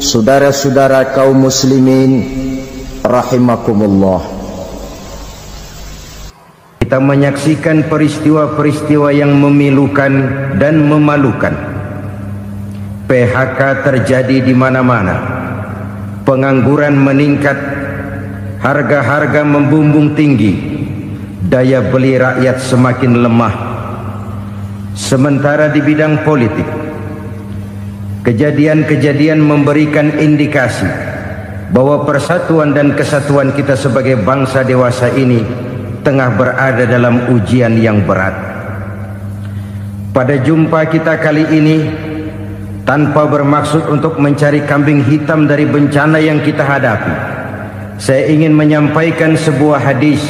Saudara-saudara kaum muslimin rahimakumullah, kita menyaksikan peristiwa-peristiwa yang memilukan dan memalukan. PHK terjadi di mana-mana, pengangguran meningkat, harga-harga membumbung tinggi, daya beli rakyat semakin lemah. Sementara di bidang politik, kejadian-kejadian memberikan indikasi bahwa persatuan dan kesatuan kita sebagai bangsa dewasa ini tengah berada dalam ujian yang berat. Pada jumpa kita kali ini, tanpa bermaksud untuk mencari kambing hitam dari bencana yang kita hadapi, saya ingin menyampaikan sebuah hadis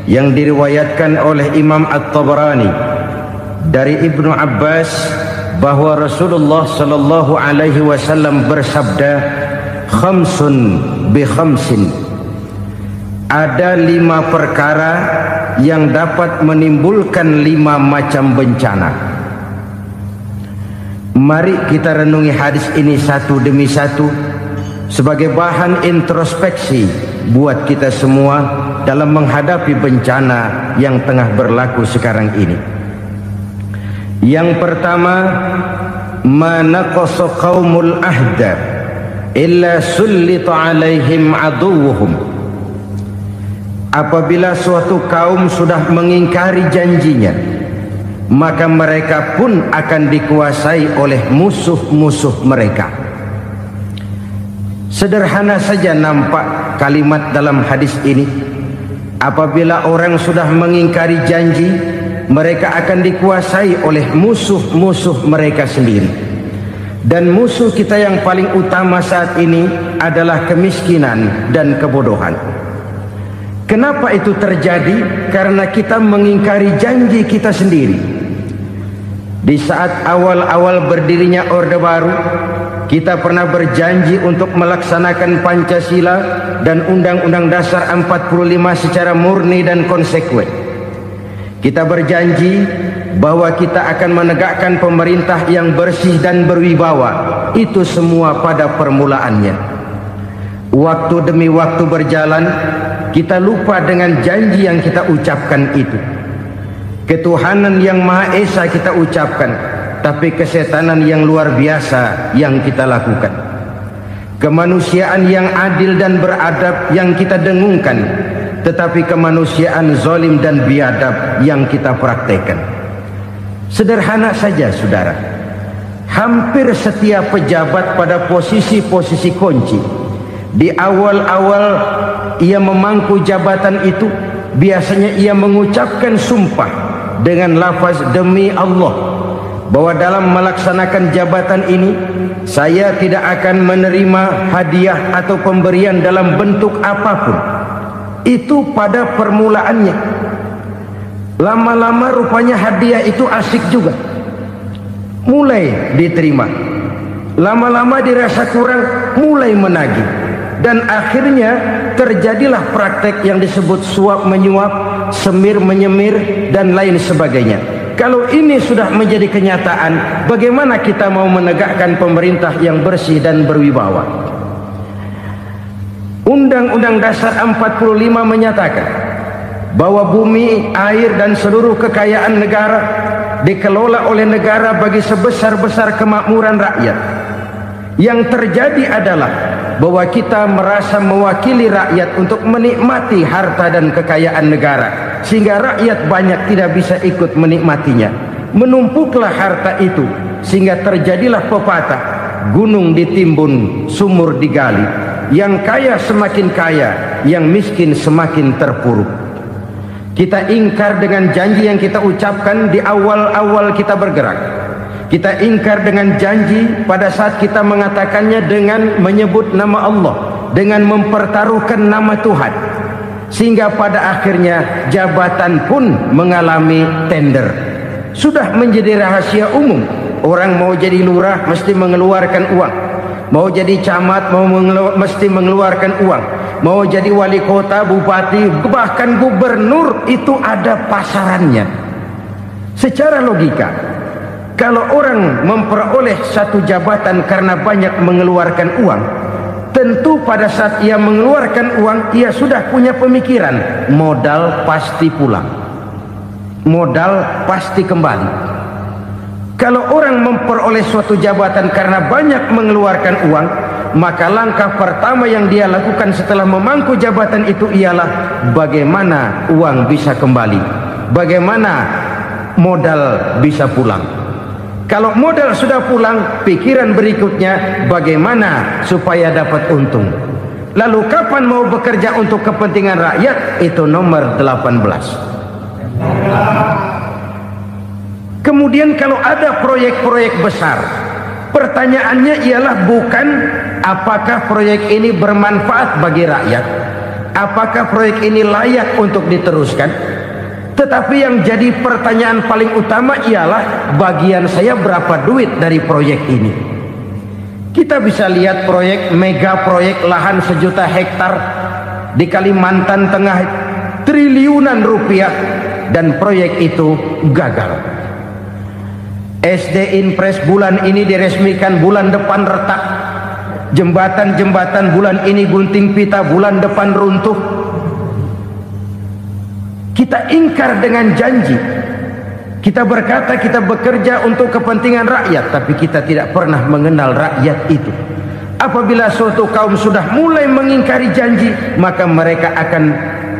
yang diriwayatkan oleh Imam At-Tabarani dari Ibnu Abbas, bahwa Rasulullah sallallahu alaihi wasallam bersabda, khamsun bi khamsin, ada 5 perkara yang dapat menimbulkan 5 macam bencana. Mari kita renungi hadis ini satu demi satu sebagai bahan introspeksi buat kita semua dalam menghadapi bencana yang tengah berlaku sekarang ini. Yang pertama, manaqasa qaumul ahda illa sullita alaihim aduwwuhum. Apabila suatu kaum sudah mengingkari janjinya, maka mereka pun akan dikuasai oleh musuh-musuh mereka. Sederhana saja nampak kalimat dalam hadis ini. Apabila orang sudah mengingkari janji, mereka akan dikuasai oleh musuh-musuh mereka sendiri. Dan musuh kita yang paling utama saat ini adalah kemiskinan dan kebodohan. Kenapa itu terjadi? Karena kita mengingkari janji kita sendiri. Di saat awal-awal berdirinya Orde Baru, kita pernah berjanji untuk melaksanakan Pancasila dan Undang-Undang Dasar 45 secara murni dan konsekuen. Kita berjanji bahwa kita akan menegakkan pemerintah yang bersih dan berwibawa. Itu semua pada permulaannya. Waktu demi waktu berjalan, kita lupa dengan janji yang kita ucapkan itu. Ketuhanan yang Maha Esa kita ucapkan, tapi kesetanan yang luar biasa yang kita lakukan. Kemanusiaan yang adil dan beradab yang kita dengungkan, tetapi kemanusiaan zalim dan biadab yang kita praktekkan. Sederhana saja saudara, hampir setiap pejabat pada posisi-posisi kunci, di awal-awal ia memangku jabatan itu, biasanya ia mengucapkan sumpah dengan lafaz demi Allah, bahwa dalam melaksanakan jabatan ini saya tidak akan menerima hadiah atau pemberian dalam bentuk apapun. Itu pada permulaannya. Lama-lama rupanya hadiah itu asik juga, mulai diterima. Lama-lama dirasa kurang, mulai menagih. Dan akhirnya terjadilah praktek yang disebut suap menyuap, semir menyemir, dan lain sebagainya. Kalau ini sudah menjadi kenyataan, bagaimana kita mau menegakkan pemerintah yang bersih dan berwibawa? Undang-Undang Dasar 45 menyatakan bahwa bumi, air, dan seluruh kekayaan negara dikelola oleh negara bagi sebesar-besar kemakmuran rakyat. Yang terjadi adalah bahwa kita merasa mewakili rakyat untuk menikmati harta dan kekayaan negara, sehingga rakyat banyak tidak bisa ikut menikmatinya. Menumpuklah harta itu sehingga terjadilah pepatah, gunung ditimbun, sumur digali. Yang kaya semakin kaya, yang miskin semakin terpuruk. Kita ingkar dengan janji yang kita ucapkan di awal-awal kita bergerak. Kita ingkar dengan janji pada saat kita mengatakannya dengan menyebut nama Allah, dengan mempertaruhkan nama Tuhan. Sehingga pada akhirnya jabatan pun mengalami tender. Sudah menjadi rahasia umum. Orang mau jadi lurah mesti mengeluarkan uang, mau jadi camat mesti mengeluarkan uang, mau jadi wali kota, bupati, bahkan gubernur, itu ada pasarannya. Secara logika, Kalau orang memperoleh satu jabatan karena banyak mengeluarkan uang, tentu pada saat ia mengeluarkan uang, ia sudah punya pemikiran, modal pasti pulang, modal pasti kembali. Kalau orang memperoleh suatu jabatan karena banyak mengeluarkan uang, maka langkah pertama yang dia lakukan setelah memangku jabatan itu ialah bagaimana uang bisa kembali, bagaimana modal bisa pulang. Kalau modal sudah pulang, pikiran berikutnya bagaimana supaya dapat untung. Lalu kapan mau bekerja untuk kepentingan rakyat? Itu nomor 18. Kemudian kalau ada proyek-proyek besar, pertanyaannya ialah bukan apakah proyek ini bermanfaat bagi rakyat, apakah proyek ini layak untuk diteruskan, tetapi yang jadi pertanyaan paling utama ialah bagian saya berapa duit dari proyek ini. Kita bisa lihat proyek, mega proyek lahan 1 juta hektar di Kalimantan Tengah, triliunan rupiah, dan proyek itu gagal. SD Inpres bulan ini diresmikan, bulan depan retak. Jembatan-jembatan bulan ini gunting pita, bulan depan runtuh. Kita ingkar dengan janji. Kita berkata kita bekerja untuk kepentingan rakyat, tapi kita tidak pernah mengenal rakyat itu. Apabila suatu kaum sudah mulai mengingkari janji, maka mereka akan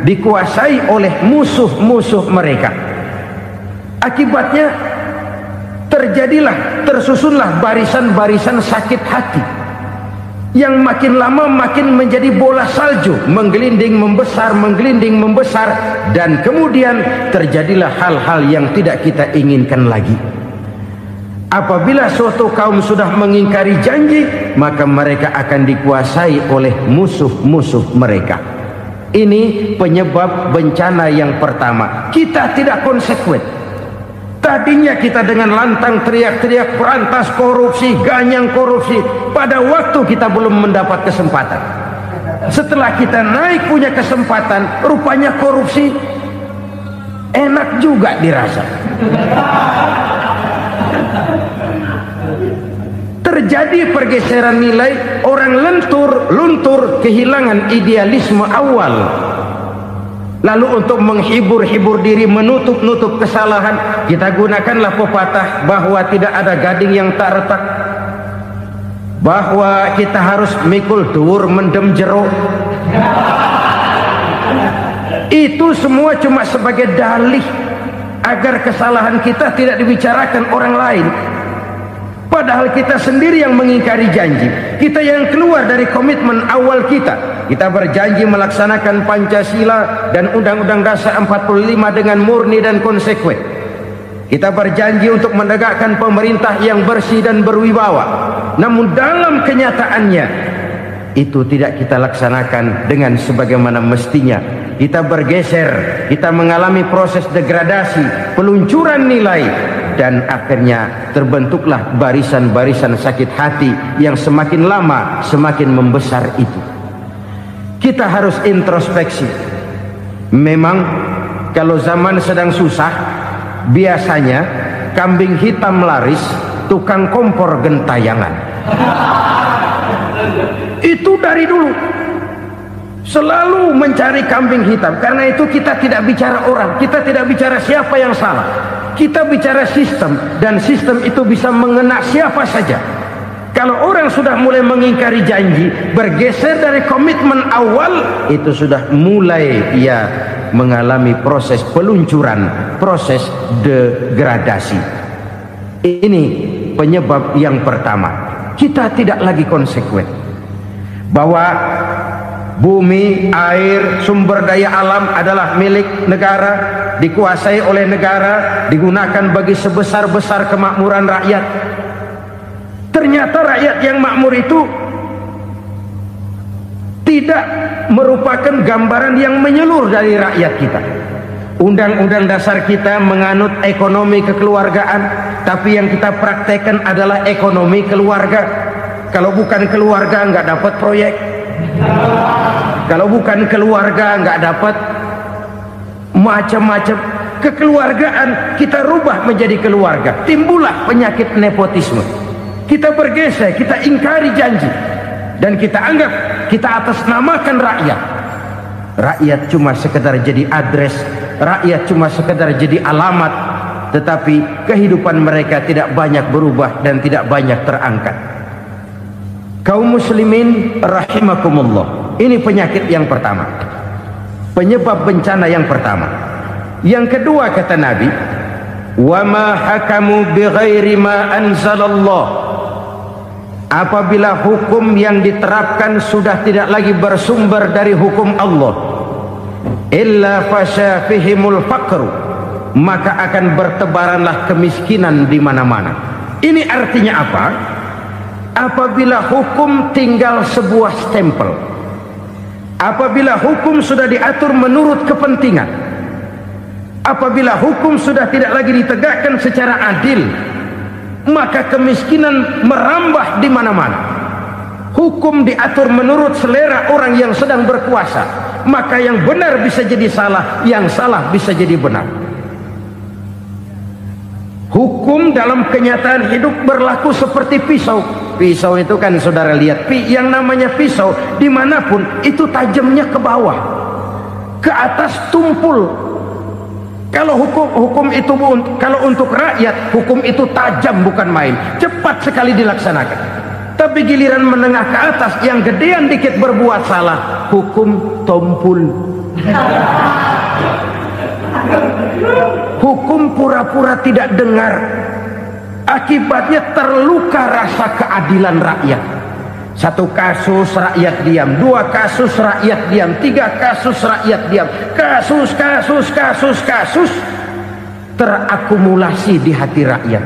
dikuasai oleh musuh-musuh mereka. Akibatnya tersusunlah barisan-barisan sakit hati yang makin lama makin menjadi bola salju, menggelinding membesar, dan kemudian terjadilah hal-hal yang tidak kita inginkan lagi. Apabila suatu kaum sudah mengingkari janji, maka mereka akan dikuasai oleh musuh-musuh mereka. Ini penyebab bencana yang pertama. Kita tidak konsekuen. Tadinya kita dengan lantang teriak-teriak berantas korupsi, ganyang korupsi. Pada waktu kita belum mendapat kesempatan. Setelah kita naik punya kesempatan, rupanya korupsi enak juga dirasa. Terjadi pergeseran nilai, orang luntur, kehilangan idealisme awal. Lalu untuk menghibur-hibur diri, menutup-nutup kesalahan, kita gunakanlah pepatah bahwa tidak ada gading yang tak retak, bahwa kita harus mikul dhuwur mendem jero. Itu semua cuma sebagai dalih agar kesalahan kita tidak dibicarakan orang lain. Padahal kita sendiri yang mengingkari janji. Kita yang keluar dari komitmen awal kita. Kita berjanji melaksanakan Pancasila dan Undang-Undang Dasar 45 dengan murni dan konsekuen. Kita berjanji untuk menegakkan pemerintah yang bersih dan berwibawa. Namun dalam kenyataannya itu tidak kita laksanakan dengan sebagaimana mestinya. Kita bergeser, kita mengalami proses degradasi, peluncuran nilai, dan akhirnya terbentuklah barisan-barisan sakit hati yang semakin lama semakin membesar itu. Kita harus introspeksi. Memang kalau zaman sedang susah, biasanya kambing hitam laris, tukang kompor gentayangan. Itu dari dulu selalu mencari kambing hitam. Karena itu kita tidak bicara orang, kita tidak bicara siapa yang salah, kita bicara sistem, dan sistem itu bisa mengena siapa saja. Kalau orang sudah mulai mengingkari janji, bergeser dari komitmen awal, itu sudah mulai ia mengalami proses peluncuran, proses degradasi. Ini penyebab yang pertama. Kita tidak lagi konsekuen bahwa bumi, air, sumber daya alam adalah milik negara, dikuasai oleh negara, digunakan bagi sebesar-besar kemakmuran rakyat. Ternyata rakyat yang makmur itu tidak merupakan gambaran yang menyeluruh dari rakyat kita. Undang-undang dasar kita menganut ekonomi kekeluargaan, tapi yang kita praktekkan adalah ekonomi keluarga. Kalau bukan keluarga nggak dapat proyek. Kalau bukan keluarga nggak dapat macam-macam. kekeluargaan kita rubah menjadi keluarga, timbullah penyakit nepotisme. Kita bergeser, kita ingkari janji, dan kita anggap kita atasnamakan rakyat. Rakyat cuma sekedar jadi address, rakyat cuma sekedar jadi alamat, tetapi kehidupan mereka tidak banyak berubah dan tidak banyak terangkat. Kaum muslimin rahimakumullah, ini penyakit yang pertama, penyebab bencana yang pertama. Yang kedua kata Nabi, wa ma hakamu bighairi ma anzalallah, apabila hukum yang diterapkan sudah tidak lagi bersumber dari hukum Allah, illa fasya fihimul faqru, maka akan bertebaranlah kemiskinan di mana-mana. Ini artinya apa? Apabila hukum tinggal sebuah stempel, apabila hukum sudah diatur menurut kepentingan, apabila hukum sudah tidak lagi ditegakkan secara adil, maka kemiskinan merambah di mana-mana. Hukum diatur menurut selera orang yang sedang berkuasa, maka yang benar bisa jadi salah, yang salah bisa jadi benar. Hukum dalam kenyataan hidup berlaku seperti pisau. Pisau itu kan saudara lihat, yang namanya pisau dimanapun itu tajamnya ke bawah, ke atas tumpul. Kalau hukum itu, kalau untuk rakyat, hukum itu tajam bukan main, cepat sekali dilaksanakan. Tapi giliran menengah ke atas, yang gedean dikit berbuat salah, hukum tumpul. Hukum pura-pura tidak dengar, akibatnya terluka rasa keadilan rakyat. Satu kasus rakyat diam, dua kasus rakyat diam, tiga kasus rakyat diam, kasus terakumulasi di hati rakyat,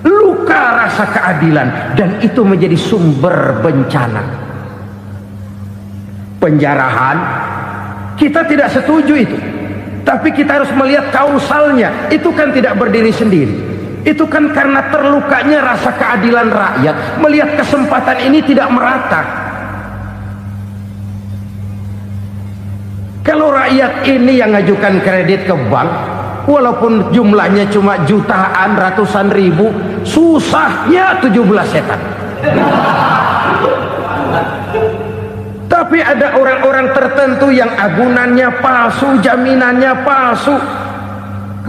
luka rasa keadilan, dan itu menjadi sumber bencana. Penjarahan, kita tidak setuju itu, tapi kita harus melihat kausalnya. Itu kan tidak berdiri sendiri, itu kan karena terlukanya rasa keadilan rakyat, melihat kesempatan ini tidak merata. Kalau rakyat ini yang ngajukan kredit ke bank, walaupun jumlahnya cuma jutaan, ratusan ribu, susahnya 17 setan. Tapi ada orang-orang tertentu yang agunannya palsu, jaminannya palsu,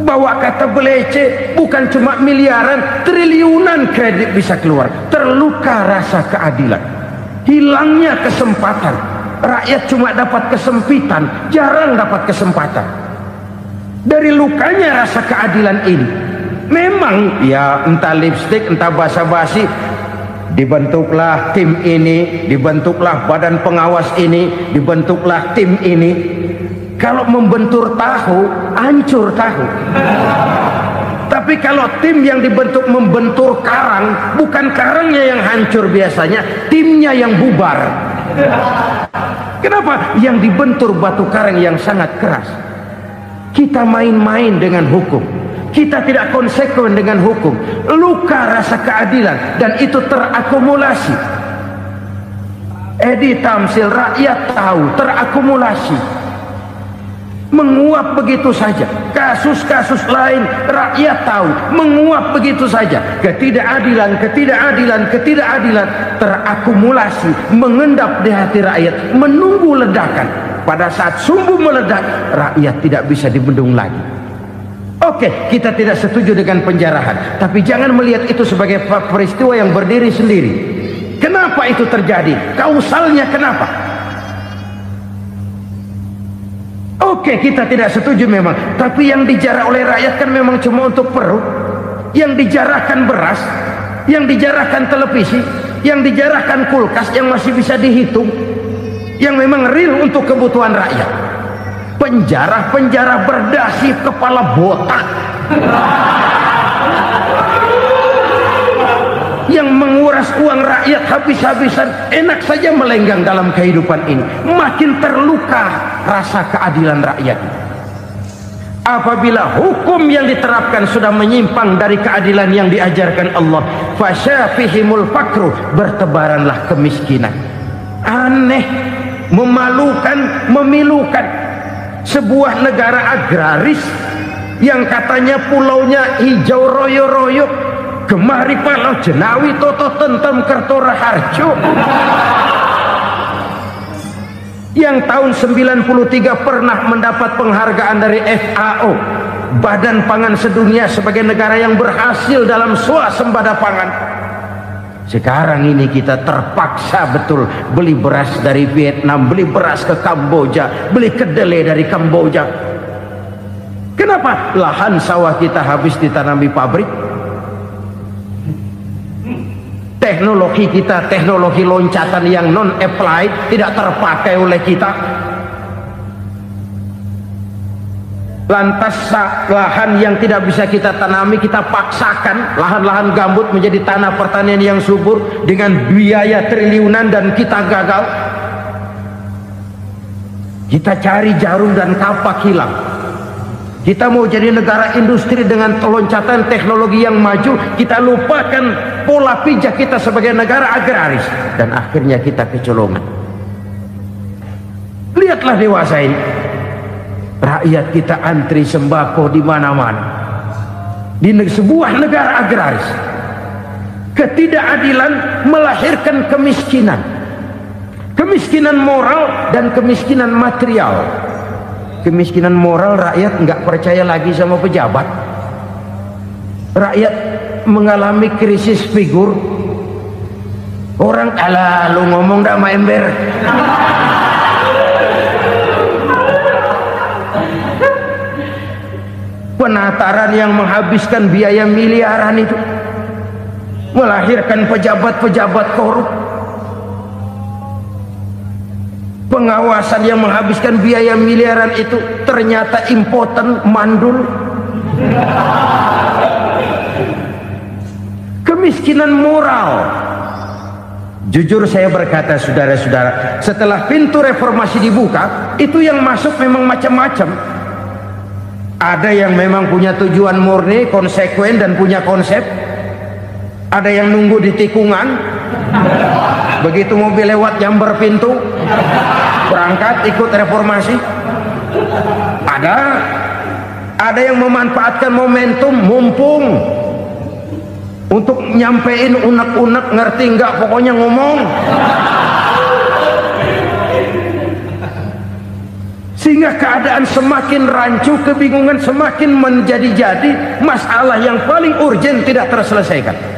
bawa kata belece, bukan cuma miliaran, triliunan kredit bisa keluar. Terluka rasa keadilan, hilangnya kesempatan. Rakyat cuma dapat kesempitan, jarang dapat kesempatan. Dari lukanya rasa keadilan ini, memang ya entah lipstik, entah basa-basi, dibentuklah tim ini, dibentuklah badan pengawas ini, dibentuklah tim ini. Kalau membentur tahu, hancur tahu. Tapi kalau tim yang dibentuk membentur karang, bukan karangnya yang hancur biasanya, timnya yang bubar. Kenapa? Yang dibentur batu karang yang sangat keras. Kita main-main dengan hukum, kita tidak konsekuen dengan hukum, luka rasa keadilan, dan itu terakumulasi. Edi tamsil, rakyat tahu, terakumulasi, menguap begitu saja. Kasus-kasus lain rakyat tahu, menguap begitu saja. Ketidakadilan terakumulasi, mengendap di hati rakyat, menunggu ledakan. Pada saat sumbu meledak, rakyat tidak bisa dibendung lagi. Oke, kita tidak setuju dengan penjarahan, tapi jangan melihat itu sebagai peristiwa yang berdiri sendiri. Kenapa itu terjadi? Kausalnya kenapa? Oke, kita tidak setuju memang, tapi yang dijarah oleh rakyat kan memang cuma untuk perut. Yang dijarahkan beras, yang dijarahkan televisi, yang dijarahkan kulkas yang masih bisa dihitung, yang memang real untuk kebutuhan rakyat. Penjara-penjara berdasi kepala botak yang menguras uang rakyat habis-habisan, enak saja melenggang dalam kehidupan ini. Makin terluka rasa keadilan rakyat. Apabila hukum yang diterapkan sudah menyimpang dari keadilan yang diajarkan Allah, fasyafihimul fakru, bertebaranlah kemiskinan. Aneh, memalukan, memilukan. Sebuah negara agraris yang katanya pulaunya hijau royo-royo, gemari Palau Jenawi Toto Tentem Kertora Harjo, yang tahun 93 pernah mendapat penghargaan dari FAO, Badan Pangan Sedunia, sebagai negara yang berhasil dalam swasembada pangan. Sekarang ini kita terpaksa betul beli beras dari Vietnam, beli beras ke Kamboja, beli kedelai dari Kamboja. Kenapa? Lahan sawah kita habis ditanami pabrik. Teknologi kita, teknologi loncatan yang non-applied, tidak terpakai oleh kita. Lantas lahan yang tidak bisa kita tanami, kita paksakan lahan-lahan gambut menjadi tanah pertanian yang subur dengan biaya triliunan, dan kita gagal. Kita cari jarum dan kapak hilang. Kita mau jadi negara industri dengan loncatan teknologi yang maju, kita lupakan pola pijak kita sebagai negara agraris, dan akhirnya kita kecolongan. Lihatlah dewasa ini, rakyat kita antri sembako di mana-mana. Di sebuah negara agraris, ketidakadilan melahirkan kemiskinan, kemiskinan moral dan kemiskinan material. Kemiskinan moral, rakyat nggak percaya lagi sama pejabat. Rakyat mengalami krisis figur. Orang, alah lu ngomong dah sama ember. Penataran yang menghabiskan biaya miliaran itu melahirkan pejabat-pejabat korup. Pengawasan yang menghabiskan biaya miliaran itu ternyata impoten, mandul. Kemiskinan moral. Jujur saya berkata, saudara-saudara, setelah pintu reformasi dibuka, itu yang masuk memang macam-macam. Ada yang memang punya tujuan murni, konsekuen dan punya konsep. Ada yang nunggu di tikungan, begitu mobil lewat nyamber pintu, berangkat ikut reformasi. Ada yang memanfaatkan momentum, mumpung, untuk nyampein unek-unek, ngerti nggak, pokoknya ngomong. Sehingga keadaan semakin rancu, kebingungan semakin menjadi-jadi, masalah yang paling urgent tidak terselesaikan.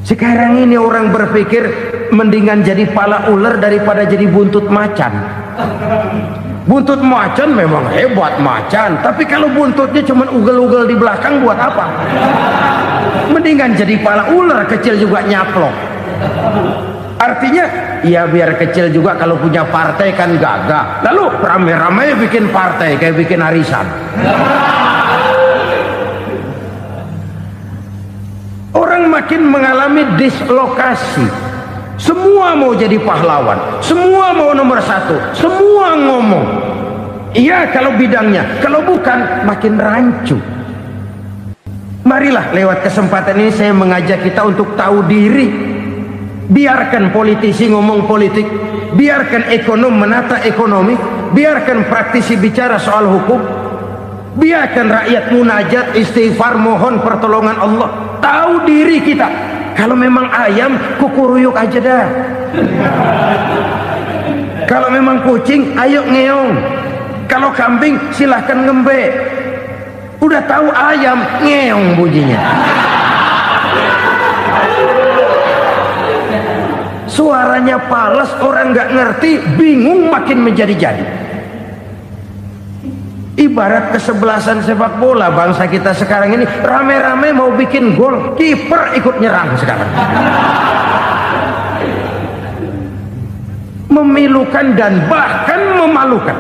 Sekarang ini orang berpikir mendingan jadi pala ular daripada jadi buntut macan. Buntut macan memang hebat macan, tapi kalau buntutnya cuma ugel-ugel di belakang buat apa? Mendingan jadi pala ular, kecil juga nyaplok. Artinya ya biar kecil juga kalau punya partai kan gagah. Lalu rame-rame bikin partai kayak bikin arisan. Orang makin mengalami dislokasi. Semua mau jadi pahlawan, semua mau nomor satu, semua ngomong. Iya kalau bidangnya, kalau bukan makin rancu. Marilah lewat kesempatan ini saya mengajak kita untuk tahu diri. Biarkan politisi ngomong politik, biarkan ekonom menata ekonomi, biarkan praktisi bicara soal hukum, biarkan rakyat munajat, istighfar, mohon pertolongan Allah. Tahu diri kita. Kalau memang ayam, kukuruyuk aja dah. Kalau memang kucing, ayo ngeong. Kalau kambing, silahkan ngembe. Udah tahu ayam, ngeong bunyinya. Suaranya palas, orang nggak ngerti, bingung, makin menjadi-jadi. Ibarat kesebelasan sepak bola bangsa kita sekarang ini, rame-rame mau bikin gol, kiper ikut nyerang sekarang. Memilukan dan bahkan memalukan.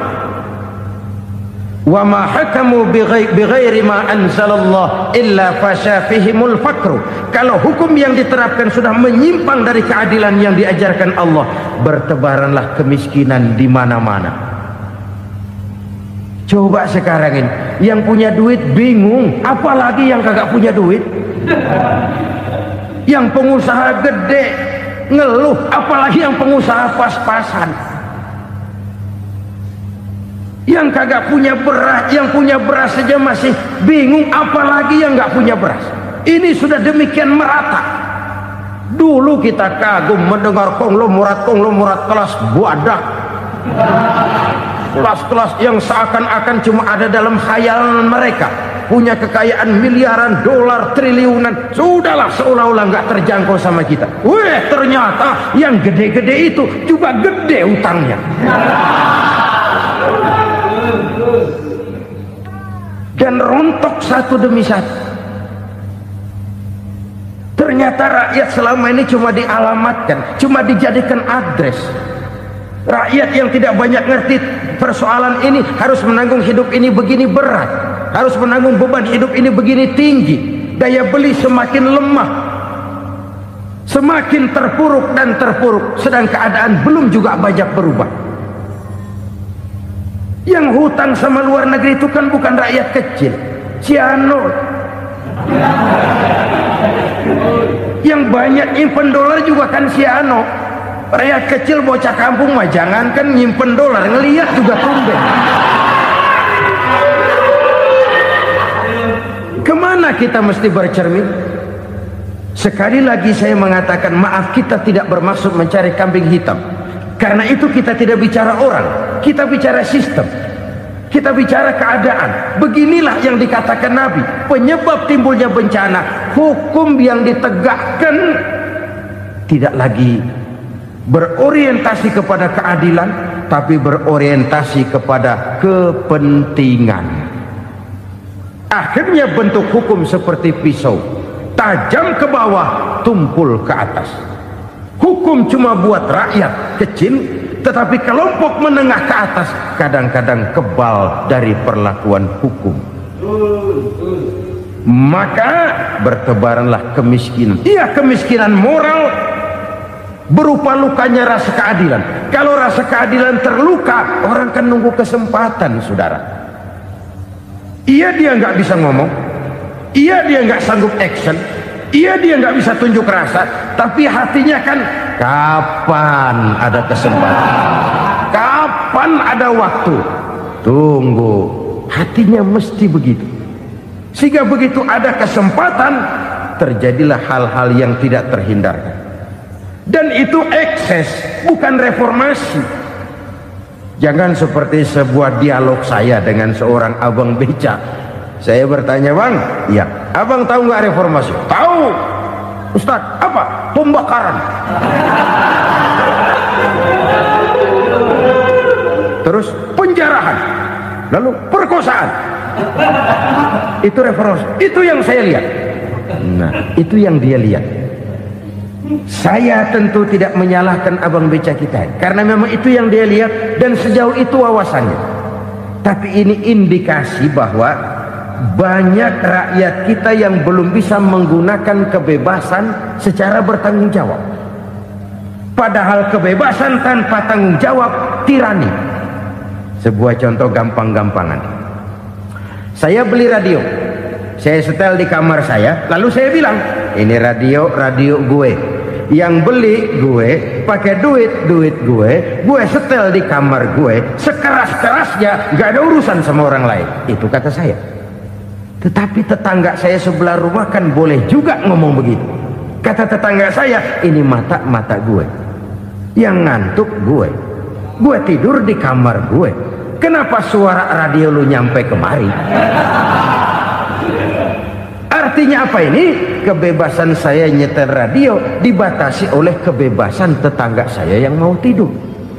Wa ma hakamu bighairi ma anzalallah illa fasha fihimul fakru. Kalau hukum yang diterapkan sudah menyimpang dari keadilan yang diajarkan Allah, bertebaranlah kemiskinan di mana-mana. Coba sekarang ini yang punya duit bingung, apalagi yang kagak punya duit. Yang pengusaha gede ngeluh, apalagi yang pengusaha pas-pasan. Yang kagak punya beras, yang punya beras saja masih bingung, apalagi yang nggak punya beras. Ini sudah demikian merata. Dulu kita kagum mendengar konglomerat kelas buadak, kelas-kelas yang seakan-akan cuma ada dalam khayalan mereka, punya kekayaan miliaran dolar, triliunan. Sudahlah, seolah-olah nggak terjangkau sama kita. Weh, ternyata yang gede-gede itu juga gede utangnya. Dan rontok satu demi satu. Ternyata rakyat selama ini cuma dialamatkan, cuma dijadikan adres. Rakyat yang tidak banyak ngerti persoalan ini harus menanggung hidup ini begini berat, harus menanggung beban hidup ini begini tinggi, daya beli semakin lemah, semakin terpuruk dan terpuruk, sedang keadaan belum juga banyak berubah. Yang hutang sama luar negeri itu kan bukan rakyat kecil, Ciano. Yang banyak nyimpen dolar juga kan Ciano. Rakyat kecil bocah kampung mah jangankan nyimpen dolar, ngelihat juga tumben. Kemana kita mesti bercermin? Sekali lagi saya mengatakan maaf, kita tidak bermaksud mencari kambing hitam. Karena itu kita tidak bicara orang, kita bicara sistem, kita bicara keadaan. Beginilah yang dikatakan Nabi, penyebab timbulnya bencana, hukum yang ditegakkan tidak lagi berorientasi kepada keadilan, tapi berorientasi kepada kepentingan. Akhirnya bentuk hukum seperti pisau, tajam ke bawah, tumpul ke atas. Hukum cuma buat rakyat kecil, tetapi kelompok menengah ke atas kadang-kadang kebal dari perlakuan hukum. Maka bertebaranlah kemiskinan. Iya, kemiskinan moral berupa lukanya rasa keadilan. Kalau rasa keadilan terluka, orang kan nunggu kesempatan, saudara. Iya, dia nggak bisa ngomong, iya dia nggak sanggup action, iya dia nggak bisa tunjuk rasa, tapi hatinya kan kapan ada kesempatan, kapan ada waktu, tunggu. Hatinya mesti begitu. Sehingga begitu ada kesempatan, terjadilah hal-hal yang tidak terhindarkan. Dan itu ekses, bukan reformasi. Jangan seperti sebuah dialog saya dengan seorang abang beca. Saya bertanya, bang, ya, abang tahu nggak reformasi? Tahu, Ustaz. Apa? Pembakaran. Terus penjarahan, lalu perkosaan. Itu reformasi. Itu yang saya lihat. Nah, itu yang dia lihat. Saya tentu tidak menyalahkan abang beca kita, karena memang itu yang dia lihat dan sejauh itu wawasannya. Tapi ini indikasi bahwa banyak rakyat kita yang belum bisa menggunakan kebebasan secara bertanggung jawab. Padahal kebebasan tanpa tanggung jawab tirani. Sebuah contoh gampang-gampangan. Saya beli radio, saya setel di kamar saya, lalu saya bilang, ini radio gue. Yang beli gue, pakai duit gue setel di kamar gue, sekeras-kerasnya, gak ada urusan sama orang lain. Itu kata saya. Tetapi tetangga saya sebelah rumah kan boleh juga ngomong begitu. Kata tetangga saya, ini mata gue, yang ngantuk gue tidur di kamar gue, kenapa suara radio lu nyampe kemari? Artinya apa ini? Kebebasan saya nyetel radio dibatasi oleh kebebasan tetangga saya yang mau tidur.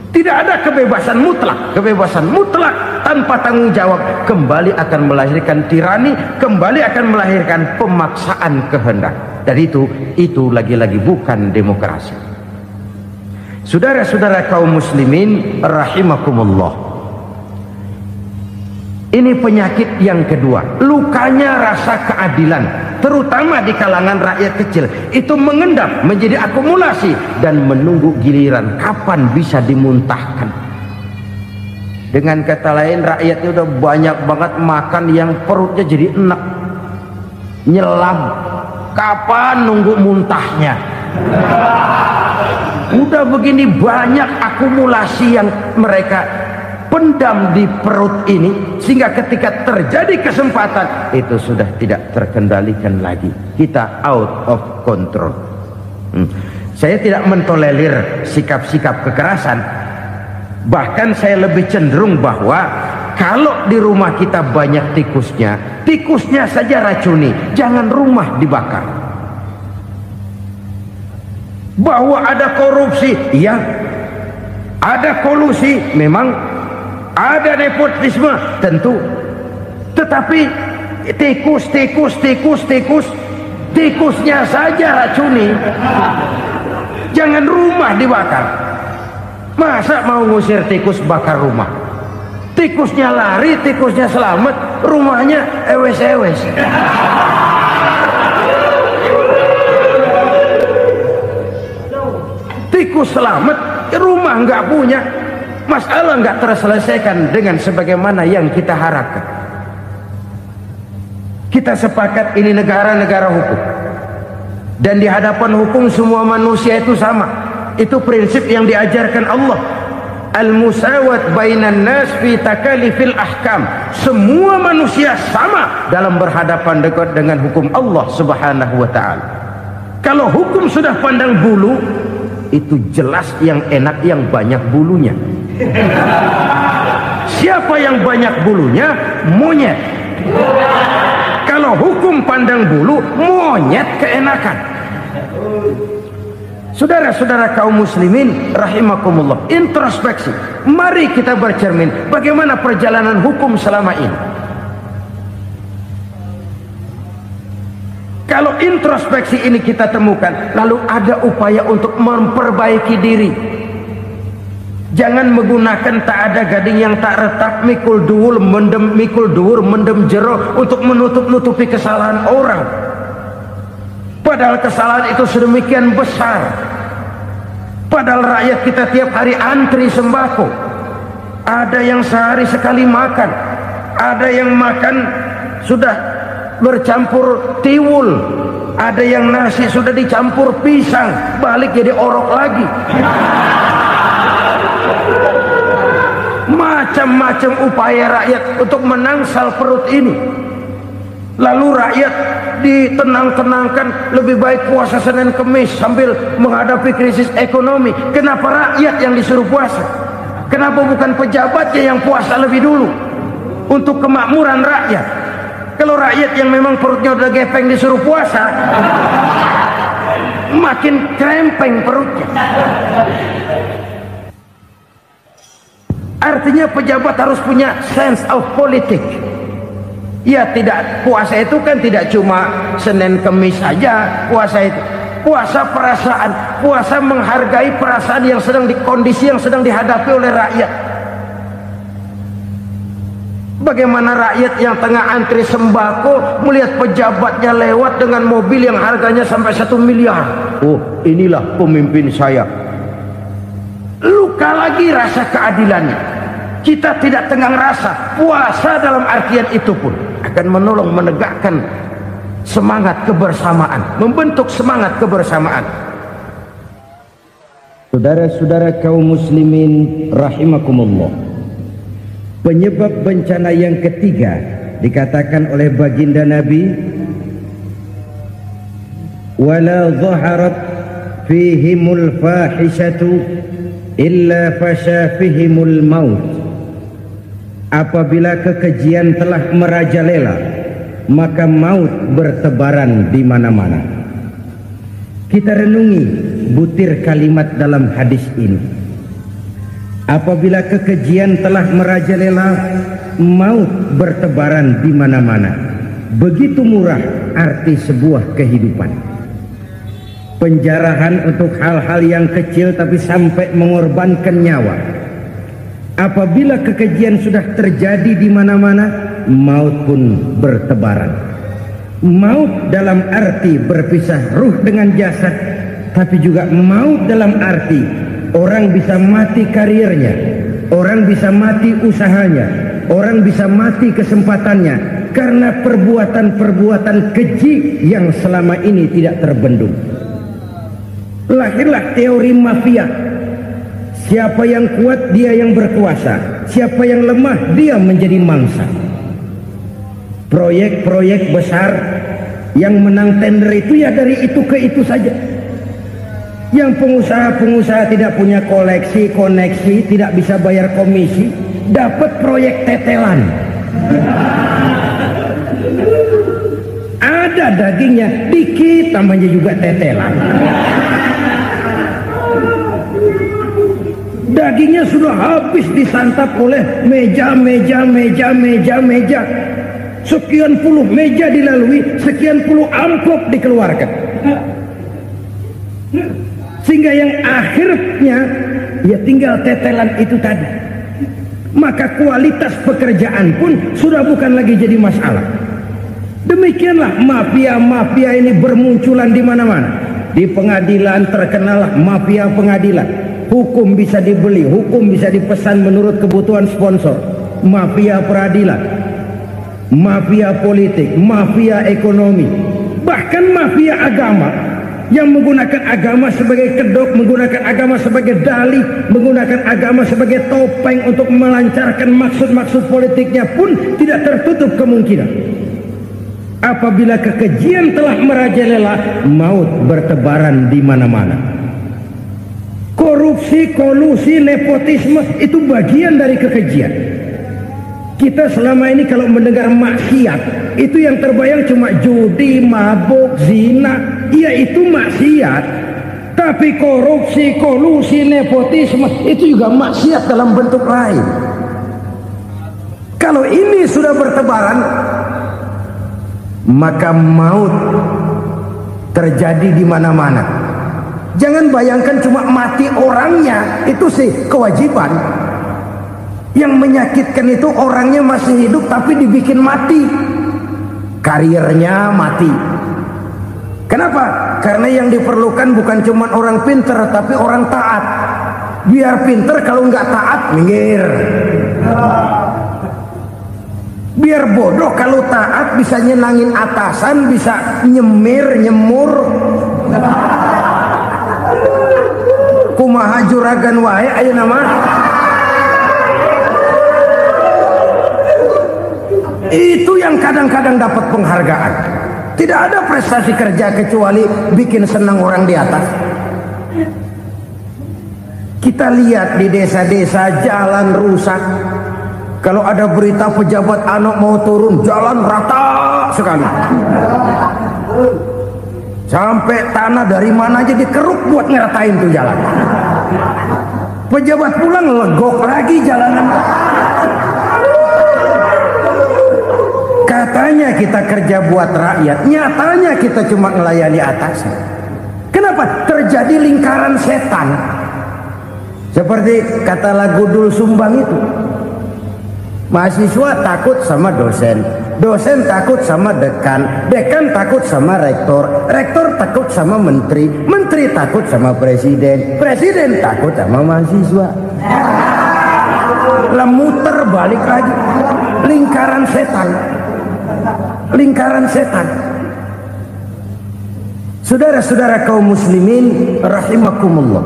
Tidak ada kebebasan mutlak. Kebebasan mutlak tanpa tanggung jawab kembali akan melahirkan tirani, kembali akan melahirkan pemaksaan kehendak. Dan itu lagi-lagi bukan demokrasi. Saudara-saudara kaum muslimin rahimakumullah. Ini penyakit yang kedua, lukanya rasa keadilan, terutama di kalangan rakyat kecil. Itu mengendap menjadi akumulasi dan menunggu giliran kapan bisa dimuntahkan. Dengan kata lain, rakyatnya udah banyak banget makan yang perutnya jadi enak, nyelam. Kapan nunggu muntahnya? Udah begini banyak akumulasi yang mereka pendam di perut ini, sehingga ketika terjadi kesempatan itu sudah tidak terkendalikan lagi, kita out of control. Saya tidak mentolerir sikap-sikap kekerasan, bahkan saya lebih cenderung bahwa kalau di rumah kita banyak tikusnya saja racuni, jangan rumah dibakar. Bahwa ada korupsi, ya, ada kolusi, memang ada nepotisme, tentu. Tetapi tikusnya saja racuni, jangan rumah dibakar. Masa mau ngusir tikus bakar rumah? Tikusnya lari, tikusnya selamat, rumahnya ewes-ewes. Tikus selamat, rumah nggak punya, masalah nggak terselesaikan dengan sebagaimana yang kita harapkan. Kita sepakat ini negara hukum, dan di hadapan hukum semua manusia itu sama. Itu prinsip yang diajarkan Allah. Al-musawat bainan nas fi takalifil ahkam. Semua manusia sama dalam berhadapan dekat dengan hukum Allah Subhanahu wa taala. Kalau hukum sudah pandang bulu, itu jelas yang enak yang banyak bulunya. Siapa yang banyak bulunya? Monyet. Kalau hukum pandang bulu, monyet keenakan. Saudara-saudara kaum muslimin rahimakumullah, introspeksi. Mari kita bercermin bagaimana perjalanan hukum selama ini. Kalau introspeksi ini kita temukan, lalu ada upaya untuk memperbaiki diri. Jangan menggunakan tak ada gading yang tak retak, mikul duwur mendem jero untuk menutup-nutupi kesalahan orang. Padahal kesalahan itu sedemikian besar. Padahal rakyat kita tiap hari antri sembako. Ada yang sehari sekali makan, ada yang makan sudah bercampur tiwul, ada yang nasi sudah dicampur pisang, balik jadi orok lagi. Macam-macam upaya rakyat untuk menangsal perut ini. Lalu rakyat ditenang-tenangkan, lebih baik puasa Senin Kemis sambil menghadapi krisis ekonomi. Kenapa rakyat yang disuruh puasa? Kenapa bukan pejabatnya yang puasa lebih dulu untuk kemakmuran rakyat? Kalau rakyat yang memang perutnya udah gepeng disuruh puasa, makin krempeng perutnya. Artinya pejabat harus punya sense of politik. Ya, tidak, puasa itu kan tidak cuma Senin Kemis saja. Puasa itu puasa perasaan, puasa menghargai perasaan yang sedang kondisi yang sedang dihadapi oleh rakyat. Bagaimana rakyat yang tengah antri sembako melihat pejabatnya lewat dengan mobil yang harganya sampai 1 miliar. Oh, inilah pemimpin saya. Luka lagi rasa keadilannya. Kita tidak tenggang rasa. Puasa dalam artian itu pun akan menolong menegakkan semangat kebersamaan, membentuk semangat kebersamaan. Saudara-saudara kaum muslimin rahimakumullah, penyebab bencana yang ketiga dikatakan oleh baginda Nabi, wala zaharat fihimul fahishatu illa fasha fihimul maut. Apabila kekejian telah merajalela, maka maut bertebaran di mana-mana. Kita renungi butir kalimat dalam hadis ini. Apabila kekejian telah merajalela, maut bertebaran di mana-mana. Begitu murah arti sebuah kehidupan. Penjarahan untuk hal-hal yang kecil tapi sampai mengorbankan nyawa. Apabila kekejian sudah terjadi di mana-mana, maut pun bertebaran. Maut dalam arti berpisah ruh dengan jasad, tapi juga maut dalam arti orang bisa mati karirnya, orang bisa mati usahanya, orang bisa mati kesempatannya karena perbuatan-perbuatan keji yang selama ini tidak terbendung. Lahirlah teori mafia. Siapa yang kuat dia yang berkuasa, siapa yang lemah dia menjadi mangsa. Proyek-proyek besar yang menang tender itu ya dari itu ke itu saja. Yang pengusaha-pengusaha tidak punya koneksi, tidak bisa bayar komisi, dapat proyek tetelan. Ada dagingnya dikit, namanya juga tetelan. Dagingnya sudah habis disantap oleh meja. Sekian puluh meja dilalui, sekian puluh amplop dikeluarkan. Sehingga yang akhirnya ya tinggal tetelan itu tadi. Maka kualitas pekerjaan pun sudah bukan lagi jadi masalah. Demikianlah mafia-mafia ini bermunculan di mana-mana. Di pengadilan terkenal mafia pengadilan. Hukum bisa dibeli, hukum bisa dipesan menurut kebutuhan sponsor. Mafia peradilan, mafia politik, mafia ekonomi, bahkan mafia agama yang menggunakan agama sebagai kedok, menggunakan agama sebagai dalih, menggunakan agama sebagai topeng untuk melancarkan maksud-maksud politiknya pun tidak tertutup kemungkinan. Apabila kekejian telah merajalela, maut bertebaran di mana-mana. Korupsi, kolusi, nepotisme itu bagian dari kekejian. Kita selama ini kalau mendengar maksiat, itu yang terbayang cuma judi, mabuk, zina. Iya, itu maksiat. Tapi korupsi, kolusi, nepotisme itu juga maksiat dalam bentuk lain. Kalau ini sudah bertebaran, maka maut terjadi di mana-mana. Jangan bayangkan cuma mati orangnya, itu sih kewajiban. Yang menyakitkan itu orangnya masih hidup tapi dibikin mati, karirnya mati. Kenapa? Karena yang diperlukan bukan cuma orang pinter tapi orang taat. Biar pinter, kalau nggak taat minggir. Biar bodoh, kalau taat bisa nyenangin atasan, bisa nyemur. Kumaha juragan wae ayo nama. Itu yang kadang-kadang dapat penghargaan. Tidak ada prestasi kerja kecuali bikin senang orang di atas. Kita lihat di desa-desa jalan rusak. Kalau ada berita pejabat anak mau turun, jalan rata sekali. Sampai tanah dari mana aja dikeruk buat ngeratain tuh jalan. Pejabat pulang legok lagi jalanan. Katanya kita kerja buat rakyat, nyatanya kita cuma melayani atasnya. Kenapa? Terjadi lingkaran setan. Seperti kata lagu Dul Sumbang itu. Mahasiswa takut sama dosen, dosen takut sama dekan, dekan takut sama rektor, rektor takut sama menteri, menteri takut sama presiden, presiden takut sama mahasiswa. Muter balik lagi, lingkaran setan, lingkaran setan. Saudara-saudara kaum muslimin rahimakumullah,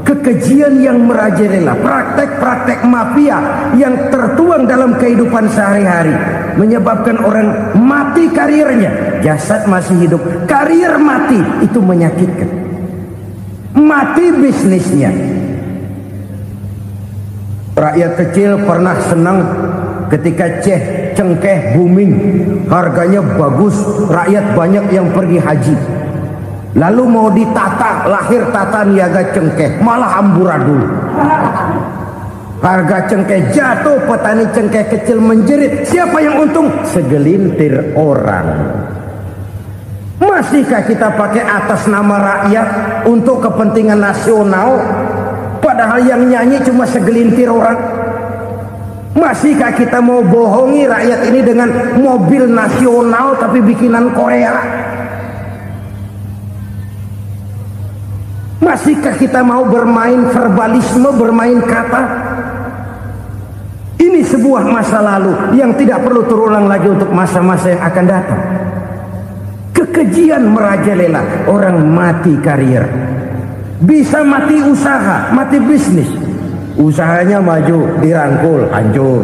kekejian yang merajalela, praktek-praktek mafia yang tertuang dalam kehidupan sehari-hari menyebabkan orang mati karirnya, jasad masih hidup, karir mati, itu menyakitkan. Mati bisnisnya. Rakyat kecil pernah senang ketika cengkeh booming, harganya bagus, rakyat banyak yang pergi haji. Lalu mau ditata, lahir tata niaga cengkeh, malah amburadul. Harga cengkeh jatuh, petani cengkeh kecil menjerit. Siapa yang untung? Segelintir orang. Masihkah kita pakai atas nama rakyat untuk kepentingan nasional, padahal yang nyanyi cuma segelintir orang? Masihkah kita mau bohongi rakyat ini dengan mobil nasional tapi bikinan Korea? Masihkah kita mau bermain verbalisme, bermain kata? Ini sebuah masa lalu yang tidak perlu terulang lagi untuk masa-masa yang akan datang. Kekejian merajalela, orang mati karir, bisa mati usaha, mati bisnis. Usahanya maju, dirangkul, hancur.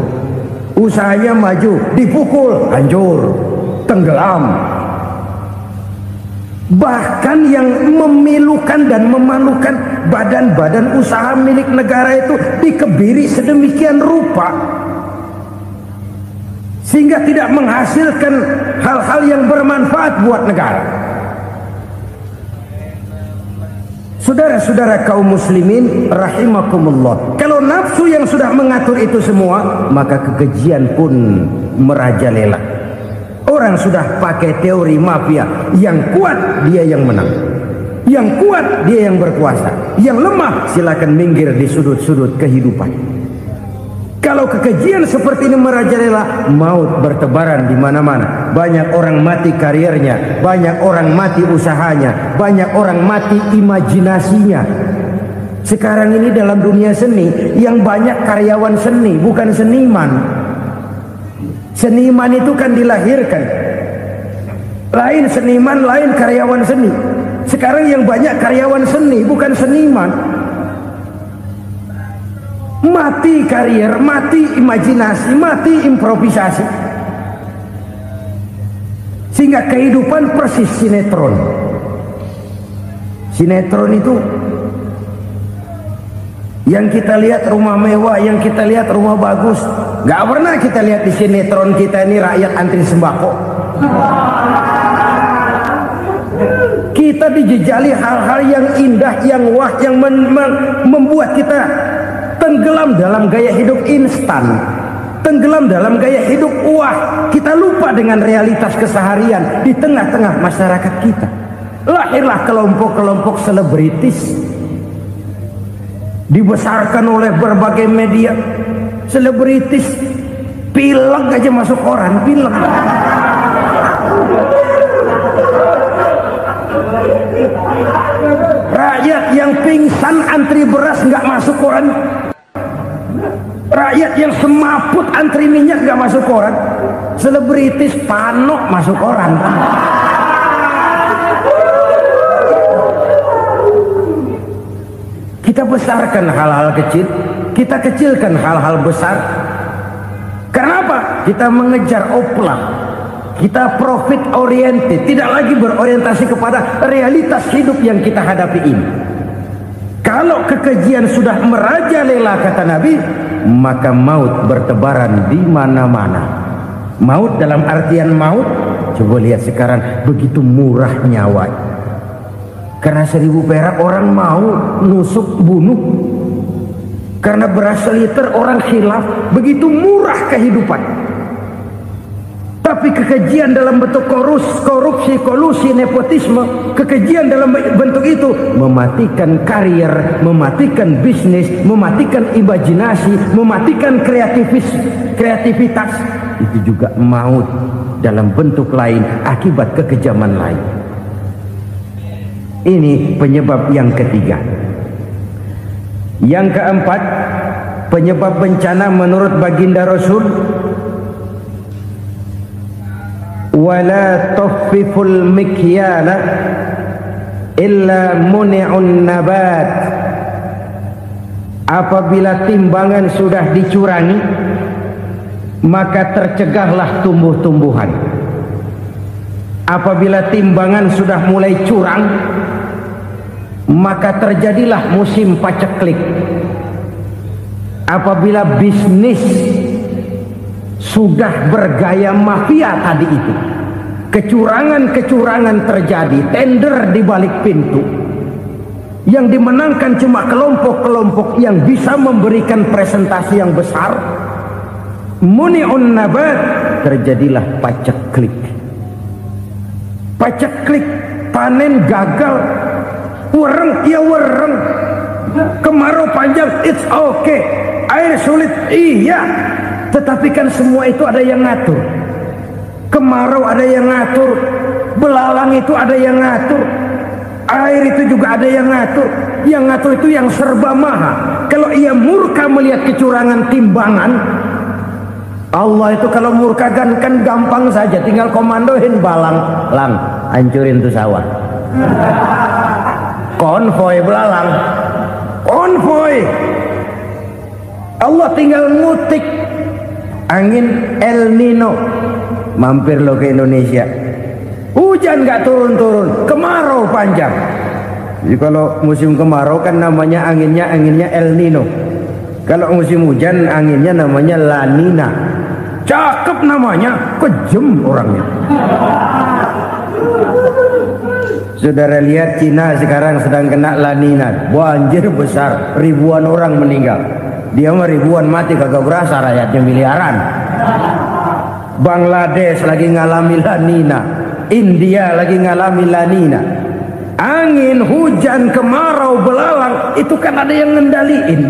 Usahanya maju, dipukul, hancur, tenggelam. Bahkan yang memilukan dan memalukan badan-badan usaha milik negara itu dikebiri sedemikian rupa sehingga tidak menghasilkan hal-hal yang bermanfaat buat negara. Saudara-saudara kaum muslimin rahimakumullah, kalau nafsu yang sudah mengatur itu semua, maka kekejian pun merajalela. Orang sudah pakai teori mafia, yang kuat dia yang menang, yang kuat dia yang berkuasa, yang lemah silakan minggir di sudut-sudut kehidupan. Kalau kekejian seperti ini merajalela, maut bertebaran di mana-mana. Banyak orang mati karirnya, banyak orang mati usahanya, banyak orang mati imajinasinya. Sekarang ini dalam dunia seni yang banyak karyawan seni, bukan seniman. Seniman itu kan dilahirkan, lain seniman, lain karyawan seni. Sekarang yang banyak karyawan seni, bukan seniman. Mati karier, mati imajinasi, mati improvisasi, sehingga kehidupan persis sinetron. Sinetron itu yang kita lihat rumah mewah, yang kita lihat rumah bagus. Gak pernah kita lihat di sinetron kita ini rakyat antri sembako. Kita dijejali hal-hal yang indah, yang wah, yang membuat kita tenggelam dalam gaya hidup instan, tenggelam dalam gaya hidup wah. Kita lupa dengan realitas keseharian di tengah-tengah masyarakat kita. Lahirlah kelompok-kelompok selebritis, dibesarkan oleh berbagai media. Selebritis pilek aja masuk koran, pilek. Rakyat yang pingsan antri beras nggak masuk koran. Rakyat yang semaput antri minyak nggak masuk koran. Selebritis panok masuk koran. Kita besarkan hal-hal kecil, kita kecilkan hal-hal besar. Karena apa? Kita mengejar oplak, kita profit oriented, tidak lagi berorientasi kepada realitas hidup yang kita hadapi ini. Kalau kekejian sudah merajalela, kata Nabi, maka maut bertebaran di mana-mana. Maut dalam artian maut, coba lihat sekarang begitu murah nyawa. Karena 1000 perak orang mau nusuk bunuh. Karena beras seliter orang khilaf, begitu murah kehidupan. Tapi kekejian dalam bentuk korupsi, kolusi, nepotisme, kekejian dalam bentuk itu mematikan karier, mematikan bisnis, mematikan imajinasi, mematikan kreativitas. Itu juga maut dalam bentuk lain akibat kekejaman lain. Ini penyebab yang ketiga. Yang keempat, penyebab bencana menurut baginda Rasul, wala tuffiful mikyala illa muni'un nabat. Apabila timbangan sudah dicurangi, maka tercegahlah tumbuh-tumbuhan. Apabila timbangan sudah mulai curang, maka terjadilah musim paceklik. Apabila bisnis sudah bergaya mafia tadi itu, kecurangan-kecurangan terjadi, tender di balik pintu, yang dimenangkan cuma kelompok-kelompok yang bisa memberikan presentasi yang besar, muni'un nabat, terjadilah paceklik. Paceklik, panen gagal, wereng, ya wereng, kemarau panjang, it's okay, air sulit, iya, tetapi kan semua itu ada yang ngatur. Kemarau ada yang ngatur, belalang itu ada yang ngatur, air itu juga ada yang ngatur. Yang ngatur itu yang serba maha. Kalau ia murka melihat kecurangan timbangan, Allah itu kalau murka kan gampang saja, tinggal komandoin balang, lang, hancurin tuh sawah. Konvoy belalang, konvoy, Allah tinggal ngutik angin El Nino. Mampir lo ke Indonesia, hujan nggak turun-turun, kemarau panjang. Jadi kalau musim kemarau kan namanya anginnya El Nino. Kalau musim hujan anginnya namanya La Nina. Cakep namanya, kejem orangnya. Saudara lihat Cina sekarang sedang kena La Nina, banjir besar, ribuan orang meninggal. Dia mah ribuan mati kagak berasa, rakyatnya miliaran. Bangladesh lagi ngalami La Nina, India lagi ngalami La Nina. Angin, hujan, kemarau, belalang itu kan ada yang ngendaliin.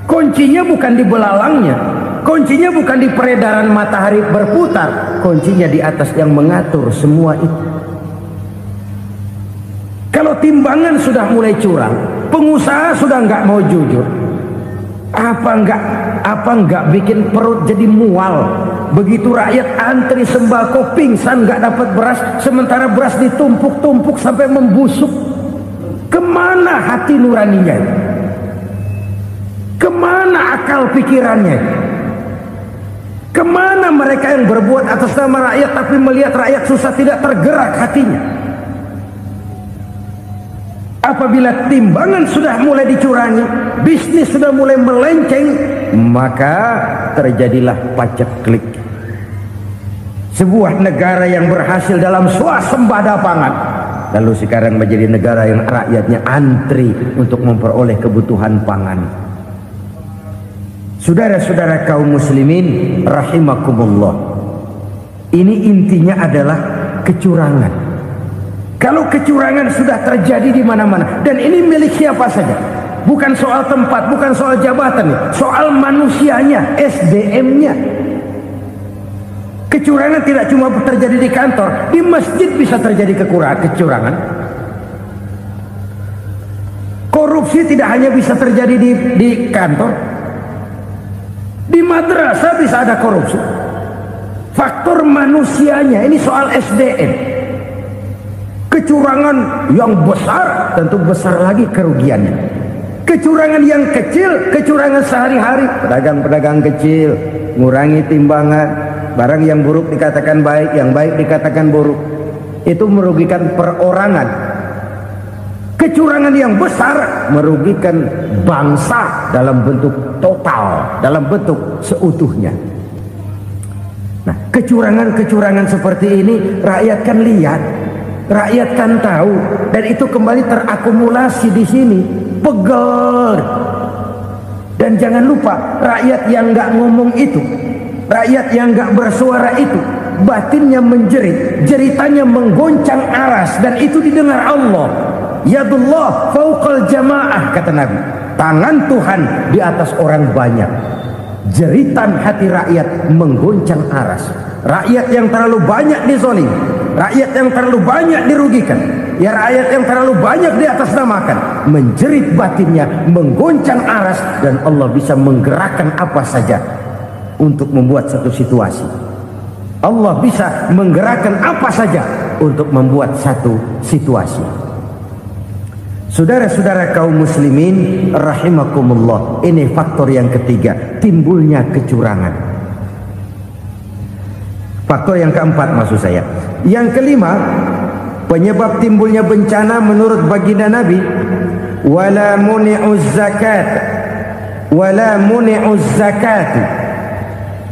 Kuncinya bukan di belalangnya, kuncinya bukan di peredaran matahari berputar, kuncinya di atas yang mengatur semua itu. Kalau timbangan sudah mulai curang, pengusaha sudah nggak mau jujur, apa nggak bikin perut jadi mual. Begitu rakyat antri sembako pingsan nggak dapat beras, sementara beras ditumpuk-tumpuk sampai membusuk. Kemana hati nuraninya? Kemana akal pikirannya? Kemana mereka yang berbuat atas nama rakyat tapi melihat rakyat susah tidak tergerak hatinya? Apabila timbangan sudah mulai dicurangi, bisnis sudah mulai melenceng, maka terjadilah paceklik. Sebuah negara yang berhasil dalam swasembada pangan, lalu sekarang menjadi negara yang rakyatnya antri untuk memperoleh kebutuhan pangan. Saudara-saudara kaum muslimin rahimakumullah, ini intinya adalah kecurangan. Kalau kecurangan sudah terjadi di mana-mana, dan ini milik siapa saja, bukan soal tempat, bukan soal jabatan, soal manusianya, SDM-nya. Kecurangan tidak cuma terjadi di kantor, di masjid bisa terjadi kecurangan. Korupsi tidak hanya bisa terjadi di kantor, di madrasah bisa ada korupsi. Faktor manusianya, ini soal SDM. Kecurangan yang besar tentu besar lagi kerugiannya. Kecurangan yang kecil, kecurangan sehari-hari, pedagang-pedagang kecil ngurangi timbangan, barang yang buruk dikatakan baik, yang baik dikatakan buruk, itu merugikan perorangan. Kecurangan yang besar merugikan bangsa dalam bentuk total, dalam bentuk seutuhnya. Nah, kecurangan-kecurangan seperti ini rakyat kan lihat, rakyat kan tahu, dan itu kembali terakumulasi di sini, pegel. Dan jangan lupa, rakyat yang nggak ngomong itu, rakyat yang nggak bersuara itu, batinnya menjerit, jeritannya menggoncang aras, dan itu didengar Allah. Yadullah fauqal jamaah, kata Nabi, tangan Tuhan di atas orang banyak. Jeritan hati rakyat menggoncang aras. Rakyat yang terlalu banyak dizolim, rakyat yang terlalu banyak dirugikan, ya rakyat yang terlalu banyak diatasnamakan, menjerit batinnya, menggoncang aras, dan Allah bisa menggerakkan apa saja untuk membuat satu situasi. Allah bisa menggerakkan apa saja untuk membuat satu situasi. Saudara-saudara kaum muslimin rahimakumullah, ini faktor yang ketiga, timbulnya kecurangan. Faktor yang keempat maksud saya. Yang kelima, penyebab timbulnya bencana menurut baginda Nabi, wala muni'uz zakat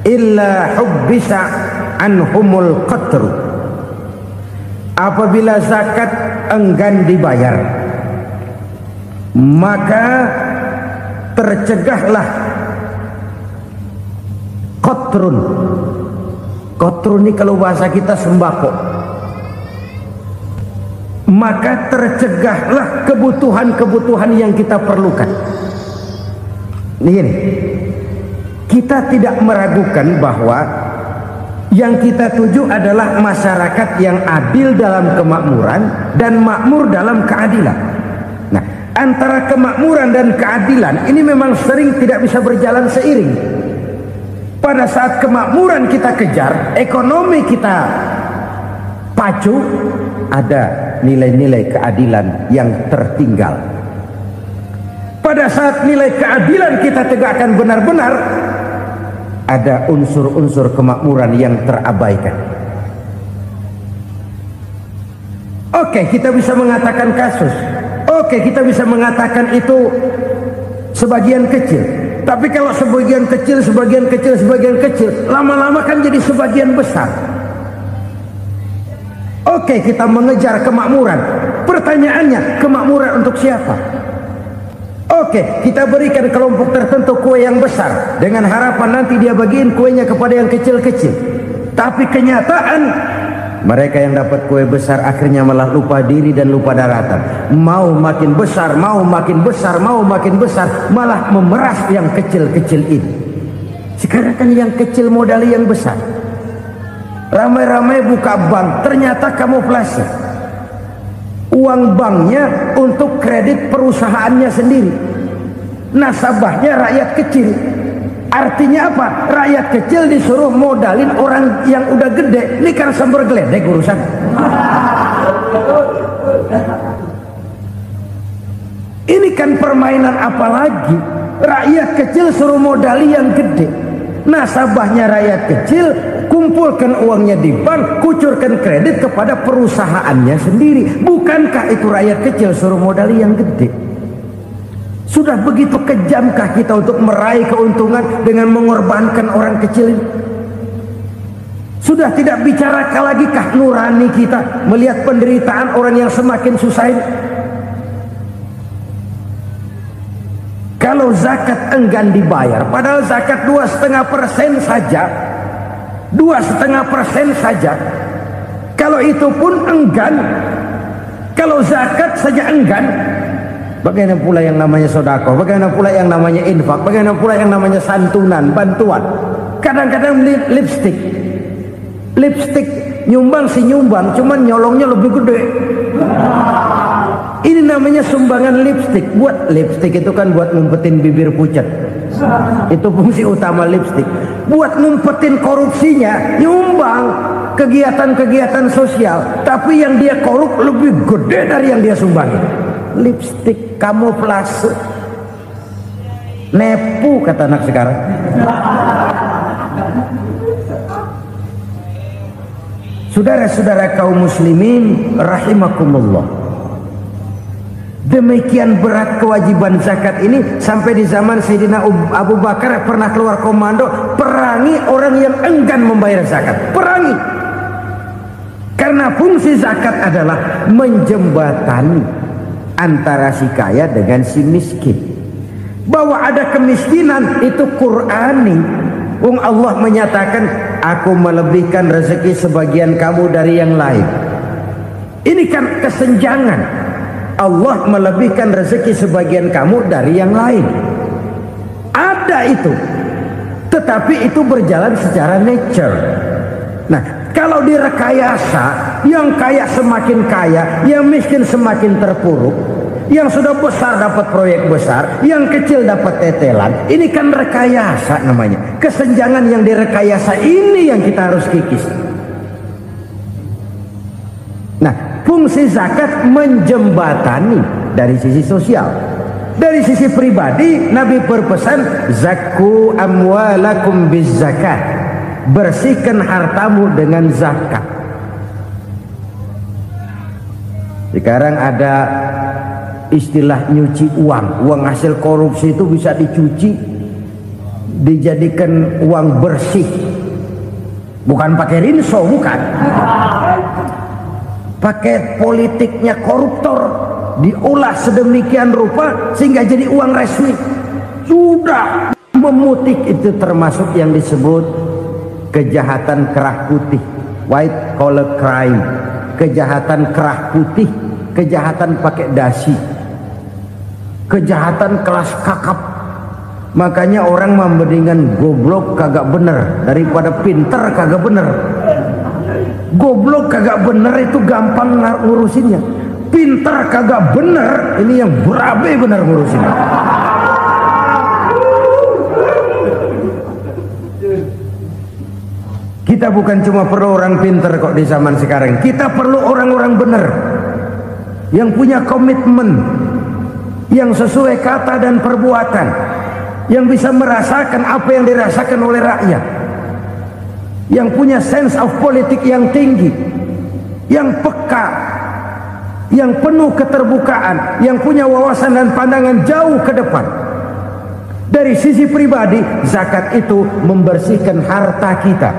illa hubbisa anhumul qatr. Apabila zakat enggan dibayar, maka tercegahlah qatrun. Qatrun ini kalau bahasa kita sembako. Maka tercegahlah kebutuhan-kebutuhan yang kita perlukan. Ini, kita tidak meragukan bahwa yang kita tuju adalah masyarakat yang adil dalam kemakmuran dan makmur dalam keadilan. Nah, antara kemakmuran dan keadilan ini memang sering tidak bisa berjalan seiring. Pada saat kemakmuran kita kejar, ekonomi kita pacu, ada nilai-nilai keadilan yang tertinggal. pada saat nilai keadilan kita tegakkan benar-benar, ada unsur-unsur kemakmuran yang terabaikan. Oke, kita bisa mengatakan kasus. Oke, kita bisa mengatakan itu sebagian kecil. Tapi kalau sebagian kecil, lama-lama kan jadi sebagian besar. Oke, kita mengejar kemakmuran. Pertanyaannya, kemakmuran untuk siapa? Oke, kita berikan kelompok tertentu kue yang besar dengan harapan nanti dia bagiin kuenya kepada yang kecil-kecil. Tapi kenyataan, mereka yang dapat kue besar akhirnya malah lupa diri dan lupa daratan. Mau makin besar, malah memeras yang kecil-kecil ini. Sekarang kan yang kecil modali yang besar. Ramai-ramai buka bank, ternyata kamuflase. Uang banknya untuk kredit perusahaannya sendiri. Nasabahnya rakyat kecil. Artinya apa? Rakyat kecil disuruh modalin orang yang udah gede. Ini kan sumber geledek urusan. Ini kan permainan apa lagi? Rakyat kecil suruh modali yang gede. Nasabahnya rakyat kecil, kumpulkan uangnya di bank, kucurkan kredit kepada perusahaannya sendiri. Bukankah itu rakyat kecil suruh modali yang gede? Sudah begitu kejamkah kita untuk meraih keuntungan dengan mengorbankan orang kecil ini? Sudah tidak bicara lagi kah nurani kita melihat penderitaan orang yang semakin susah ini? Kalau zakat enggan dibayar, padahal zakat 2,5% saja, 2,5% saja. Kalau itu pun enggan, kalau zakat saja enggan, bagaimana pula yang namanya sedekah, bagaimana pula yang namanya infak, bagaimana pula yang namanya santunan, bantuan. Kadang-kadang lipstick nyumbang si nyumbang, cuman nyolongnya lebih gede. Ini namanya sumbangan lipstick. Buat lipstick itu kan buat ngumpetin bibir pucat. Itu fungsi utama lipstick. Buat ngumpetin korupsinya, nyumbang kegiatan-kegiatan sosial. Tapi yang dia korup lebih gede dari yang dia sumbangin. Lipstick kamuflase. Nepu kata anak sekarang. Saudara-saudara kaum muslimin rahimakumullah. Demikian berat kewajiban zakat ini sampai di zaman Sayyidina Abu Bakar pernah keluar komando perangi orang yang enggan membayar zakat. Perangi. Karena fungsi zakat adalah menjembatani antara si kaya dengan si miskin. Bahwa ada kemiskinan itu Qur'ani. Allah menyatakan, aku melebihkan rezeki sebagian kamu dari yang lain. Ini kan kesenjangan. Allah melebihkan rezeki sebagian kamu dari yang lain. Ada itu. Tetapi itu berjalan secara nature. Nah, kalau direkayasa, yang kaya semakin kaya, yang miskin semakin terpuruk, yang sudah besar dapat proyek besar, yang kecil dapat tetelan. Ini kan rekayasa namanya. Kesenjangan yang direkayasa ini yang kita harus kikis. Nah, fungsi zakat menjembatani dari sisi sosial. Dari sisi pribadi, Nabi berpesan, zakku amwalakum biz zakat. Bersihkan hartamu dengan zakat. Sekarang ada istilah nyuci uang. Uang hasil korupsi itu bisa dicuci, dijadikan uang bersih. Bukan pakai rinso, bukan. Pakai politiknya koruptor, diolah sedemikian rupa sehingga jadi uang resmi. Sudah memutih, itu termasuk yang disebut kejahatan kerah putih, white collar crime. Kejahatan kerah putih, kejahatan pakai dasi, kejahatan kelas kakap. Makanya orang mendingan goblok kagak bener daripada pinter kagak bener. Goblok kagak bener itu gampang ngurusinnya. Pinter kagak bener, ini yang berabe bener ngurusinnya. Kita bukan cuma perlu orang pinter kok di zaman sekarang. Kita perlu orang-orang bener yang punya komitmen, yang sesuai kata dan perbuatan, yang bisa merasakan apa yang dirasakan oleh rakyat, yang punya sense of politik yang tinggi, yang peka, yang penuh keterbukaan, yang punya wawasan dan pandangan jauh ke depan. Dari sisi pribadi, zakat itu membersihkan harta kita.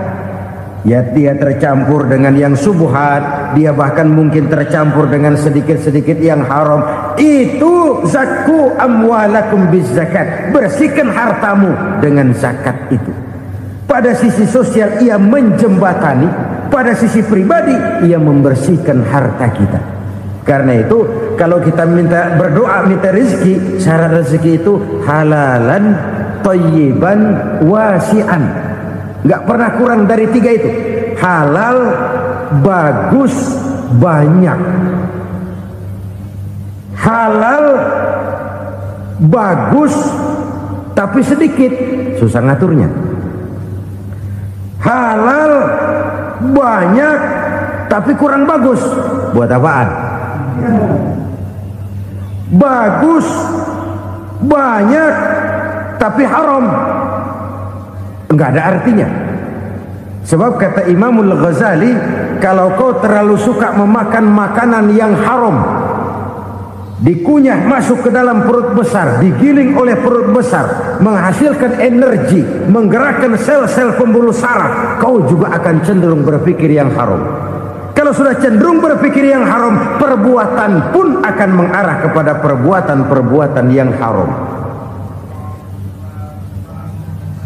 Ya, dia tercampur dengan yang subhat, dia bahkan mungkin tercampur dengan sedikit-sedikit yang haram. Itu zakku amwalakum bizzakat. Bersihkan hartamu dengan zakat itu. Pada sisi sosial ia menjembatani, pada sisi pribadi ia membersihkan harta kita. Karena itu kalau kita minta berdoa, minta rezeki, syarat rezeki itu halalan thayyiban wasi'an. Enggak pernah kurang dari 3 itu. Halal, bagus, banyak. Halal, bagus, tapi sedikit, susah ngaturnya. Halal, banyak, tapi kurang bagus, buat apaan? Bagus, banyak, tapi haram, enggak ada artinya. Sebab kata Imamul Ghazali, kalau kau terlalu suka memakan makanan yang haram, dikunyah masuk ke dalam perut besar, digiling oleh perut besar, menghasilkan energi, menggerakkan sel-sel pembuluh saraf, kau juga akan cenderung berpikir yang haram. Kalau sudah cenderung berpikir yang haram, perbuatan pun akan mengarah kepada perbuatan-perbuatan yang haram.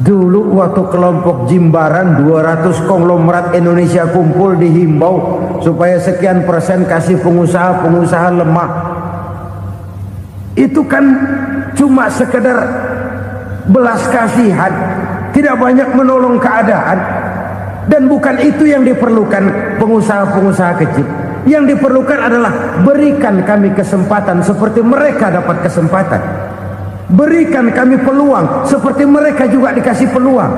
Dulu waktu kelompok Jimbaran 200 konglomerat Indonesia kumpul, dihimbau supaya sekian persen kasih pengusaha-pengusaha lemah. Itu kan cuma sekedar belas kasihan, tidak banyak menolong keadaan. Dan bukan itu yang diperlukan pengusaha-pengusaha kecil. Yang diperlukan adalah berikan kami kesempatan seperti mereka dapat kesempatan. Berikan kami peluang seperti mereka juga dikasih peluang.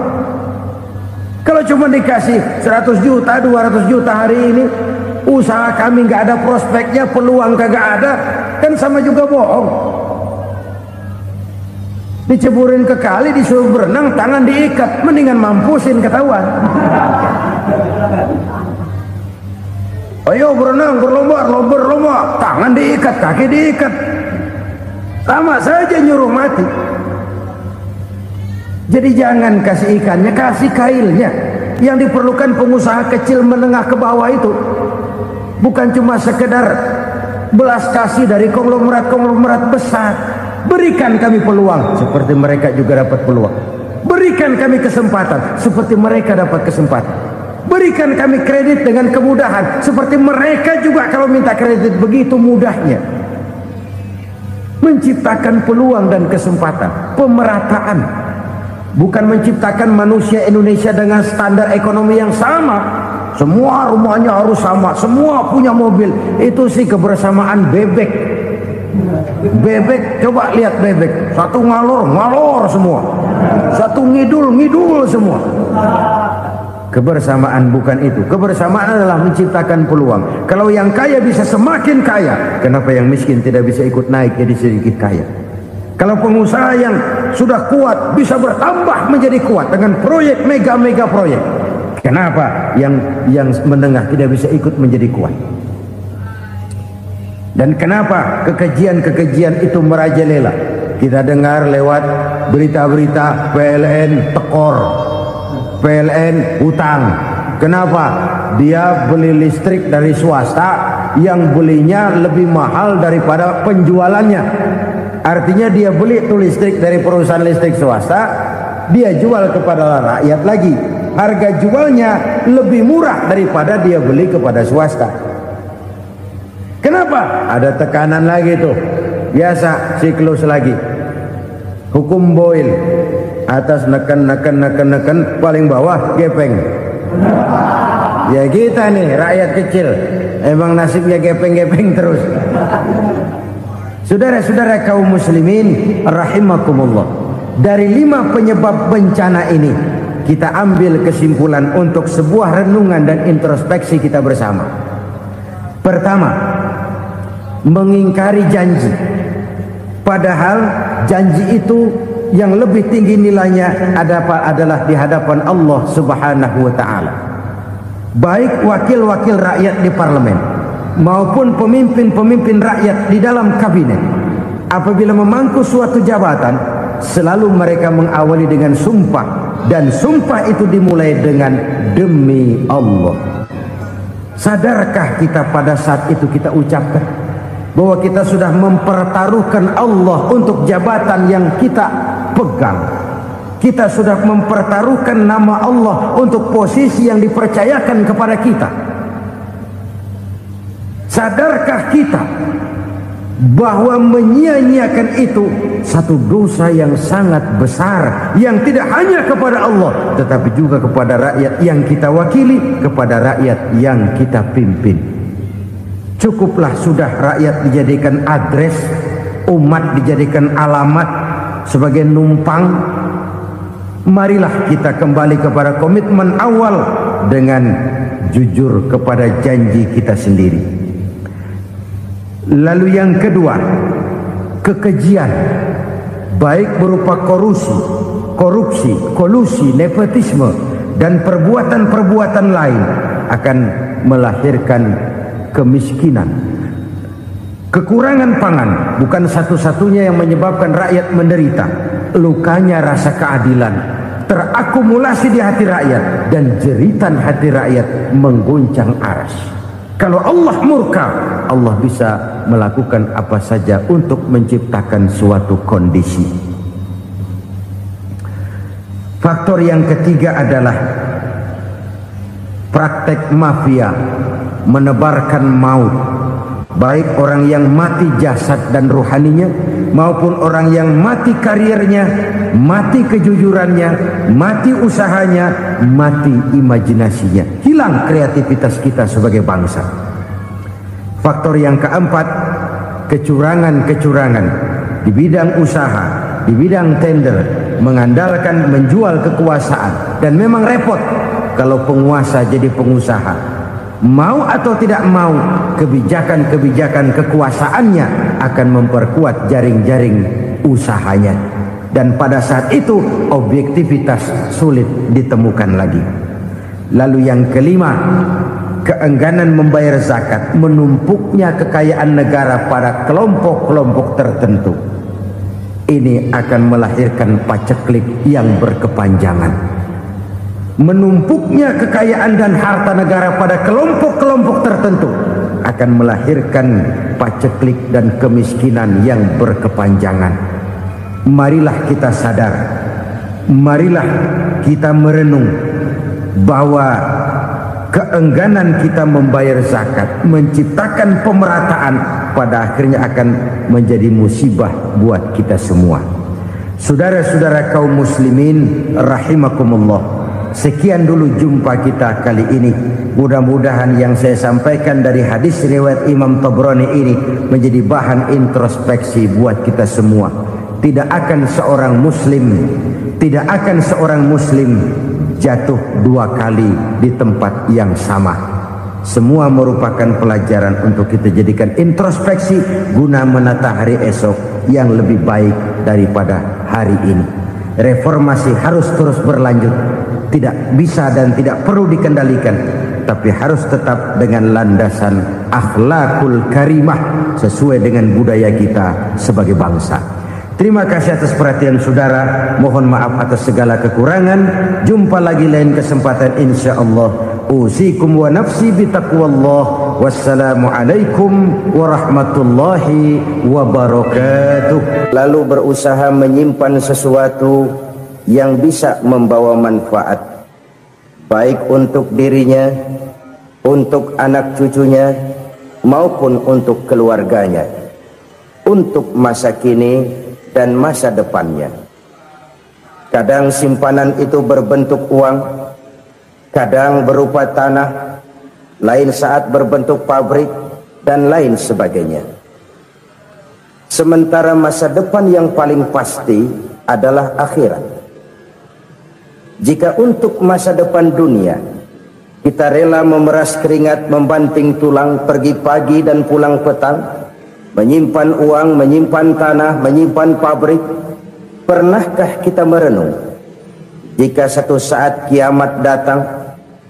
Kalau cuma dikasih 100 juta, 200 juta hari ini, usaha kami nggak ada prospeknya, peluang kagak ada, kan sama juga bohong. Diceburin ke kali, disuruh berenang, tangan diikat, mendingan mampusin, ketahuan. Ayo berenang, berlomba, tangan diikat, kaki diikat, sama saja nyuruh mati. Jadi jangan kasih ikannya, kasih kailnya. Yang diperlukan pengusaha kecil menengah ke bawah itu bukan cuma sekedar belas kasih dari konglomerat-konglomerat besar. Berikan kami peluang seperti mereka juga dapat peluang. Berikan kami kesempatan seperti mereka dapat kesempatan. Berikan kami kredit dengan kemudahan seperti mereka juga kalau minta kredit begitu mudahnya. Menciptakan peluang dan kesempatan, pemerataan. Bukan menciptakan manusia Indonesia dengan standar ekonomi yang sama. Semua rumahnya harus sama, semua punya mobil. Itu sih kebersamaan bebek. Bebek, coba lihat bebek, satu ngalor semua, satu ngidul semua. Kebersamaan bukan itu. Kebersamaan adalah menciptakan peluang. Kalau yang kaya bisa semakin kaya, kenapa yang miskin tidak bisa ikut naik jadi sedikit kaya? Kalau pengusaha yang sudah kuat bisa bertambah menjadi kuat dengan proyek mega proyek, kenapa yang menengah tidak bisa ikut menjadi kuat? Dan kenapa kekejian-kekejian itu merajalela? Kita dengar lewat berita-berita PLN tekor, PLN utang. Kenapa? Dia beli listrik dari swasta yang belinya lebih mahal daripada penjualannya. Artinya dia beli itu listrik dari perusahaan listrik swasta, dia jual kepada rakyat lagi. Harga jualnya lebih murah daripada dia beli kepada swasta. Kenapa? Ada tekanan lagi tuh. Biasa siklus lagi. Hukum Boyle. Atas neken, paling bawah gepeng. Ya kita nih rakyat kecil, emang nasibnya gepeng-gepeng terus. Saudara-saudara kaum muslimin rahimakumullah. Dari 5 penyebab bencana ini kita ambil kesimpulan untuk sebuah renungan dan introspeksi kita bersama. Pertama, mengingkari janji. Padahal janji itu yang lebih tinggi nilainya adalah di hadapan Allah Subhanahu wa taala. Baik wakil-wakil rakyat di parlemen maupun pemimpin-pemimpin rakyat di dalam kabinet, apabila memangku suatu jabatan, selalu mereka mengawali dengan sumpah, dan sumpah itu dimulai dengan demi Allah. Sadarkah kita pada saat itu kita ucapkan bahwa kita sudah mempertaruhkan Allah untuk jabatan yang kita pegang? Kita sudah mempertaruhkan nama Allah untuk posisi yang dipercayakan kepada kita. Sadarkah kita bahwa menyia-nyiakan itu satu dosa yang sangat besar, yang tidak hanya kepada Allah tetapi juga kepada rakyat yang kita wakili, kepada rakyat yang kita pimpin. Cukuplah sudah rakyat dijadikan adres, umat dijadikan alamat sebagai numpang. Marilah kita kembali kepada komitmen awal dengan jujur kepada janji kita sendiri. Lalu yang kedua, kekejian, baik berupa korupsi, kolusi, nepotisme, dan perbuatan-perbuatan lain akan melahirkan kemiskinan. Kekurangan pangan bukan satu-satunya yang menyebabkan rakyat menderita. Lukanya rasa keadilan terakumulasi di hati rakyat, dan jeritan hati rakyat mengguncang aras. Kalau Allah murka, Allah bisa melakukan apa saja untuk menciptakan suatu kondisi. Faktor yang ketiga adalah praktek mafia menebarkan maut, baik orang yang mati jasad dan rohaninya maupun orang yang mati karirnya, mati kejujurannya, mati usahanya, mati imajinasinya. Hilang kreativitas kita sebagai bangsa. Faktor yang keempat, kecurangan-kecurangan di bidang usaha, di bidang tender, mengandalkan menjual kekuasaan. Dan memang repot kalau penguasa jadi pengusaha. Mau atau tidak mau, kebijakan-kebijakan kekuasaannya akan memperkuat jaring-jaring usahanya. Dan pada saat itu objektivitas sulit ditemukan lagi. Lalu yang kelima, keengganan membayar zakat, menumpuknya kekayaan negara pada kelompok-kelompok tertentu. Ini akan melahirkan paceklik yang berkepanjangan. Menumpuknya kekayaan dan harta negara pada kelompok-kelompok tertentu akan melahirkan paceklik dan kemiskinan yang berkepanjangan. Marilah kita sadar, marilah kita merenung bahwa keengganan kita membayar zakat menciptakan pemerataan pada akhirnya akan menjadi musibah buat kita semua. Saudara-saudara kaum muslimin rahimakumullah, sekian dulu jumpa kita kali ini. Mudah-mudahan yang saya sampaikan dari hadis riwayat Imam Tabrani ini menjadi bahan introspeksi buat kita semua. Tidak akan seorang muslim jatuh dua kali di tempat yang sama. Semua merupakan pelajaran untuk kita jadikan introspeksi guna menata hari esok yang lebih baik daripada hari ini. Reformasi harus terus berlanjut, tidak bisa dan tidak perlu dikendalikan, tapi harus tetap dengan landasan akhlakul karimah sesuai dengan budaya kita sebagai bangsa. Terima kasih atas perhatian saudara. Mohon maaf atas segala kekurangan. Jumpa lagi lain kesempatan insyaallah. Usikum wa nafsi bitaqwallah. Wassalamualaikum warahmatullahi wabarakatuh. Lalu berusaha menyimpan sesuatu yang bisa membawa manfaat, baik untuk dirinya, untuk anak cucunya, maupun untuk keluarganya, untuk masa kini dan masa depannya. Kadang simpanan itu berbentuk uang, kadang berupa tanah, lain saat berbentuk pabrik, dan lain sebagainya. Sementara masa depan yang paling pasti adalah akhirat. Jika untuk masa depan dunia kita rela memeras keringat, membanting tulang, pergi pagi dan pulang petang, menyimpan uang, menyimpan tanah, menyimpan pabrik. Pernahkah kita merenung jika satu saat kiamat datang,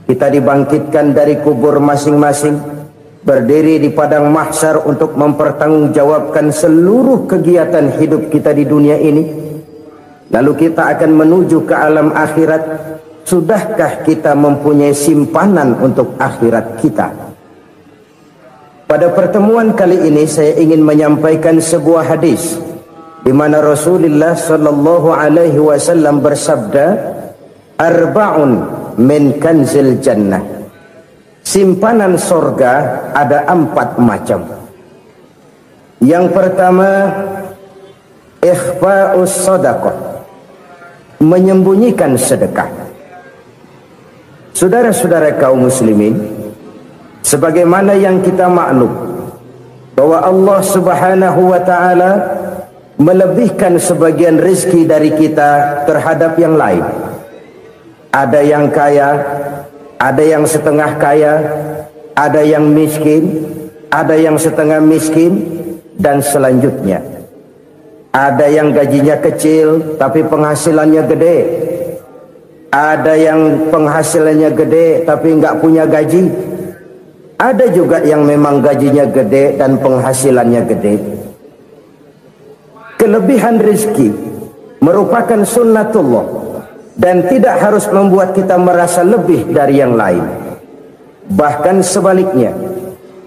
kita dibangkitkan dari kubur masing-masing, berdiri di padang mahsyar untuk mempertanggungjawabkan seluruh kegiatan hidup kita di dunia ini, lalu kita akan menuju ke alam akhirat. Sudahkah kita mempunyai simpanan untuk akhirat kita? Pada pertemuan kali ini saya ingin menyampaikan sebuah hadis di mana Rasulullah sallallahu alaihi wasallam bersabda, "Arba'un min kanzil jannah." Simpanan sorga ada 4 macam. Yang pertama, ikhfa'us sadaqah, menyembunyikan sedekah. Saudara-saudara kaum muslimin, sebagaimana yang kita maklum bahwa Allah Subhanahu wa taala melebihkan sebagian rezeki dari kita terhadap yang lain. Ada yang kaya, ada yang setengah kaya, ada yang miskin, ada yang setengah miskin, dan selanjutnya. Ada yang gajinya kecil tapi penghasilannya gede. Ada yang penghasilannya gede tapi nggak punya gaji. Ada juga yang memang gajinya gede dan penghasilannya gede. Kelebihan rezeki merupakan sunnatullah dan tidak harus membuat kita merasa lebih dari yang lain. Bahkan sebaliknya,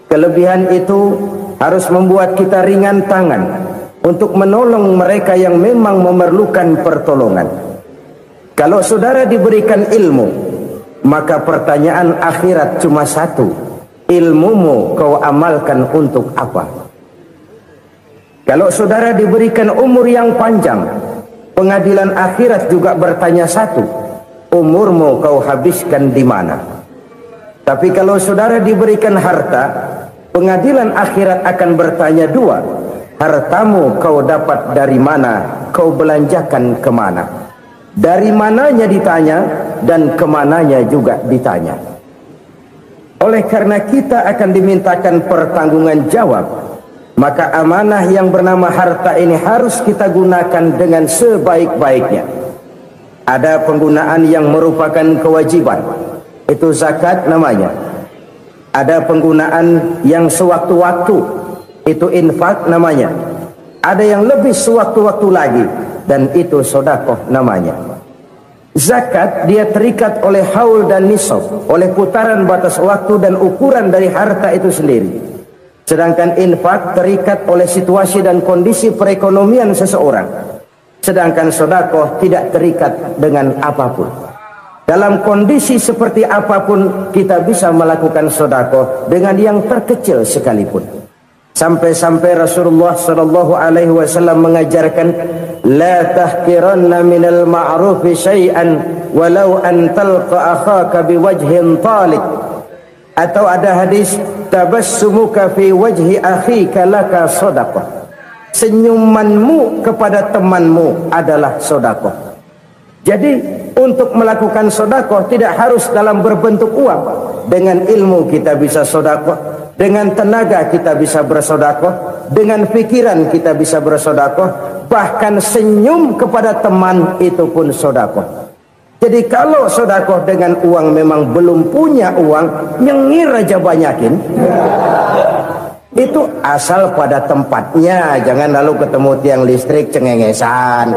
kelebihan itu harus membuat kita ringan tangan untuk menolong mereka yang memang memerlukan pertolongan. Kalau saudara diberikan ilmu, maka pertanyaan akhirat cuma satu: ilmumu kau amalkan untuk apa? Kalau saudara diberikan umur yang panjang, pengadilan akhirat juga bertanya satu: umurmu kau habiskan di mana? Tapi kalau saudara diberikan harta, pengadilan akhirat akan bertanya 2: hartamu kau dapat dari mana? Kau belanjakan kemana? Dari mananya ditanya dan kemananya juga ditanya. Oleh karena kita akan dimintakan pertanggungan jawab, maka amanah yang bernama harta ini harus kita gunakan dengan sebaik-baiknya. Ada penggunaan yang merupakan kewajiban, itu zakat namanya. Ada penggunaan yang sewaktu-waktu, itu infak namanya. Ada yang lebih sewaktu-waktu lagi, dan itu sedekah namanya. Zakat dia terikat oleh haul dan nisab, oleh putaran batas waktu dan ukuran dari harta itu sendiri. Sedangkan infak terikat oleh situasi dan kondisi perekonomian seseorang. Sedangkan sedekah tidak terikat dengan apapun. Dalam kondisi seperti apapun kita bisa melakukan sedekah dengan yang terkecil sekalipun. Sampai-sampai Rasulullah sallallahu alaihi wasallam mengajarkan, la tahqiranna minal ma'rufi syai'an walau an talqa akhaka biwajhin talik. Atau ada hadis, tabassumuka fi wajhi akhika laka sedekah. Senyumanmu kepada temanmu adalah sedekah. Jadi untuk melakukan sedekah tidak harus dalam berbentuk uang. Dengan ilmu kita bisa sedekah, dengan tenaga kita bisa bersedekah, dengan pikiran kita bisa bersedekah, bahkan senyum kepada teman itu pun sedekah. Jadi kalau sedekah dengan uang memang belum punya uang, nyengir aja banyakin. Itu asal pada tempatnya, jangan lalu ketemu tiang listrik cengengesan.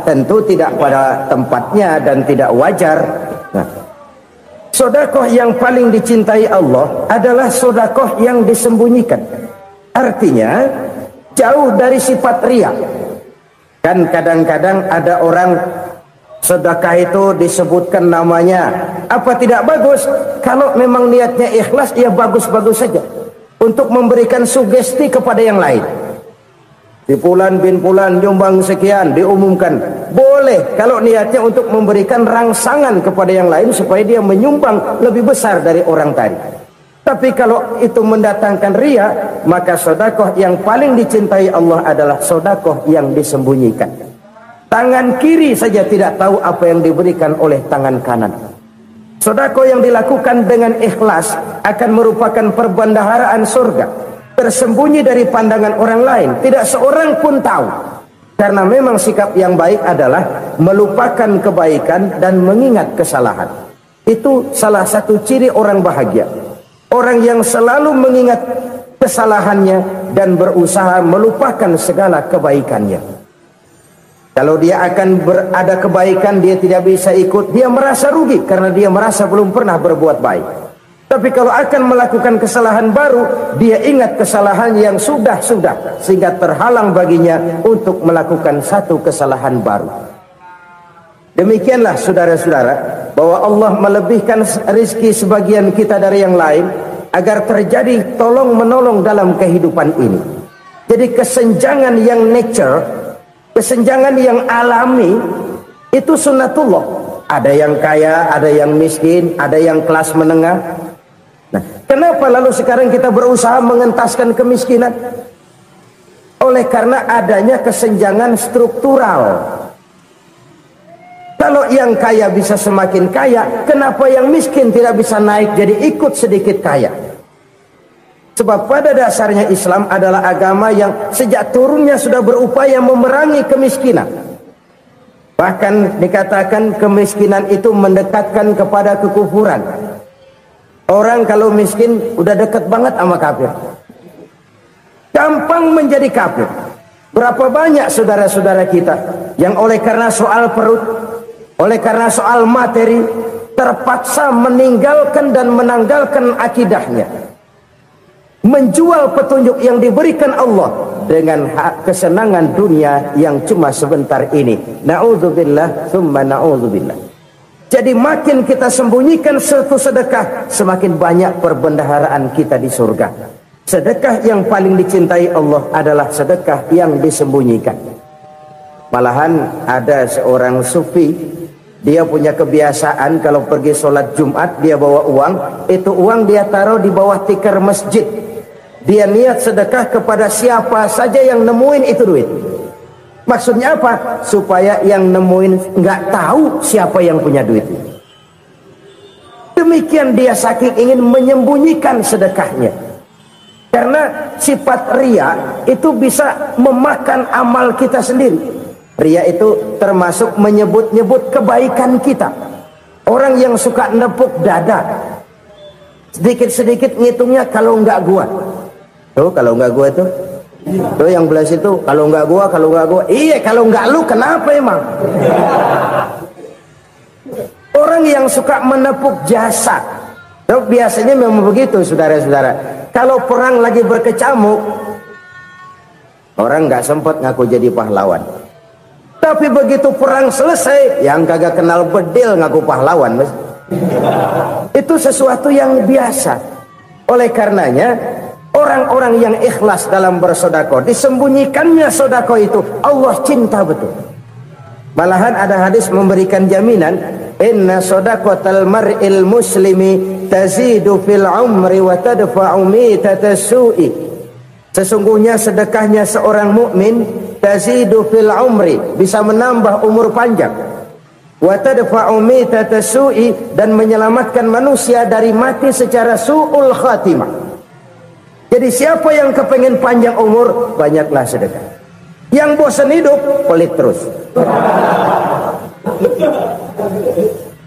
Tentu tidak pada tempatnya dan tidak wajar. Nah, sedekah yang paling dicintai Allah adalah sedekah yang disembunyikan. Artinya jauh dari sifat riya. Kan kadang-kadang ada orang sedekah itu disebutkan namanya. Apa tidak bagus? Kalau memang niatnya ikhlas, ya bagus-bagus saja. Untuk memberikan sugesti kepada yang lain. Di Fulan bin Fulan nyumbang sekian, diumumkan. Boleh kalau niatnya untuk memberikan rangsangan kepada yang lain supaya dia menyumbang lebih besar dari orang tadi. Tapi kalau itu mendatangkan riya, maka sedekah yang paling dicintai Allah adalah sedekah yang disembunyikan. Tangan kiri saja tidak tahu apa yang diberikan oleh tangan kanan. Sedekah yang dilakukan dengan ikhlas akan merupakan perbendaharaan surga. tersembunyi dari pandangan orang lain, tidak seorang pun tahu. Karena memang sikap yang baik adalah melupakan kebaikan dan mengingat kesalahan. Itu salah satu ciri orang bahagia. Orang yang selalu mengingat kesalahannya dan berusaha melupakan segala kebaikannya. Kalau dia akan berada kebaikan, dia tidak bisa ikut, dia merasa rugi karena dia merasa belum pernah berbuat baik. Tapi kalau akan melakukan kesalahan baru, dia ingat kesalahan yang sudah-sudah, sehingga terhalang baginya untuk melakukan satu kesalahan baru. Demikianlah saudara-saudara, bahwa Allah melebihkan rizki sebagian kita dari yang lain, agar terjadi tolong-menolong dalam kehidupan ini. Jadi kesenjangan yang nature, kesenjangan yang alami, itu sunnatullah. Ada yang kaya, ada yang miskin, ada yang kelas menengah. Nah, kenapa lalu sekarang kita berusaha mengentaskan kemiskinan? Oleh karena adanya kesenjangan struktural. Kalau yang kaya bisa semakin kaya, kenapa yang miskin tidak bisa naik jadi ikut sedikit kaya? Sebab pada dasarnya Islam adalah agama yang sejak turunnya sudah berupaya memerangi kemiskinan. Bahkan dikatakan kemiskinan itu mendekatkan kepada kekufuran. Orang kalau miskin udah dekat banget sama kafir. Gampang menjadi kafir. Berapa banyak saudara-saudara kita yang oleh karena soal perut, oleh karena soal materi, terpaksa meninggalkan dan menanggalkan akidahnya. Menjual petunjuk yang diberikan Allah dengan kesenangan dunia yang cuma sebentar ini. Na'udzubillah, thumma na'udzubillah. Jadi makin kita sembunyikan satu sedekah, semakin banyak perbendaharaan kita di surga. Sedekah yang paling dicintai Allah adalah sedekah yang disembunyikan. Malahan ada seorang sufi, dia punya kebiasaan kalau pergi sholat Jumat dia bawa uang, itu uang dia taruh di bawah tikar masjid. Dia niat sedekah kepada siapa saja yang nemuin itu duit. Maksudnya apa? Supaya yang nemuin nggak tahu siapa yang punya duit. Demikian dia saking ingin menyembunyikan sedekahnya. Karena sifat ria itu bisa memakan amal kita sendiri. Ria itu termasuk menyebut-nyebut kebaikan kita. Orang yang suka nepuk dada, sedikit-sedikit ngitungnya kalau nggak gua. Tuh kalau nggak gua tuh. Tuh yang belas itu kalau nggak gua, kalau nggak gua. Iya kalau nggak lu kenapa emang? Orang yang suka menepuk jasa. Tuh, biasanya memang begitu saudara-saudara. Kalau perang lagi berkecamuk, orang nggak sempat ngaku jadi pahlawan. Tapi begitu perang selesai, yang kagak kenal bedil ngaku pahlawan, mas. Itu sesuatu yang biasa. Oleh karenanya, orang-orang yang ikhlas dalam bersodako, disembunyikannya sodako itu, Allah cinta betul. Malahan ada hadis memberikan jaminan, inna sodakotal mar'il muslimi tazidu fil umri wa tadfa'u mitatas su'i. Sesungguhnya sedekahnya seorang mukmin tazidu fil umri, bisa menambah umur panjang, wa tadfa'u mitatas su'i, dan menyelamatkan manusia dari mati secara su'ul khatimah. Jadi siapa yang kepengen panjang umur, banyaklah sedekah. Yang bosan hidup, pelit terus.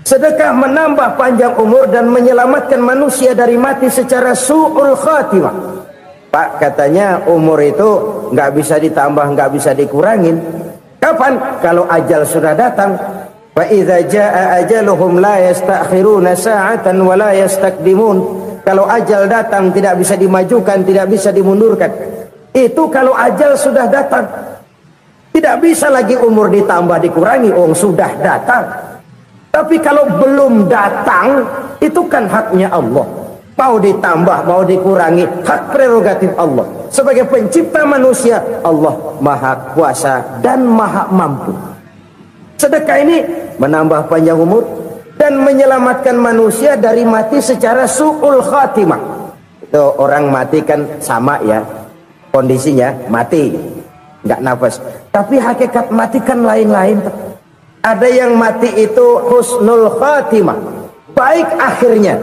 Sedekah menambah panjang umur dan menyelamatkan manusia dari mati secara su'ul khatimah. Pak, katanya umur itu nggak bisa ditambah, nggak bisa dikurangin. Kapan? Kalau ajal sudah datang. Fa idza jaa ajaluhum la yastakhiruna sa'atan wa la yastaqdimun. Kalau ajal datang tidak bisa dimajukan, tidak bisa dimundurkan. Itu kalau ajal sudah datang. Tidak bisa lagi umur ditambah dikurangi, sudah datang. Tapi kalau belum datang, itu kan haknya Allah. Mau ditambah, mau dikurangi, hak prerogatif Allah. Sebagai pencipta manusia, Allah maha kuasa dan maha mampu. Sedekah ini menambah panjang umur dan menyelamatkan manusia dari mati secara su'ul khatimah. Itu orang mati kan sama ya, kondisinya mati, nggak nafas. Tapi hakikat mati kan lain-lain. Ada yang mati itu husnul khatimah, baik akhirnya.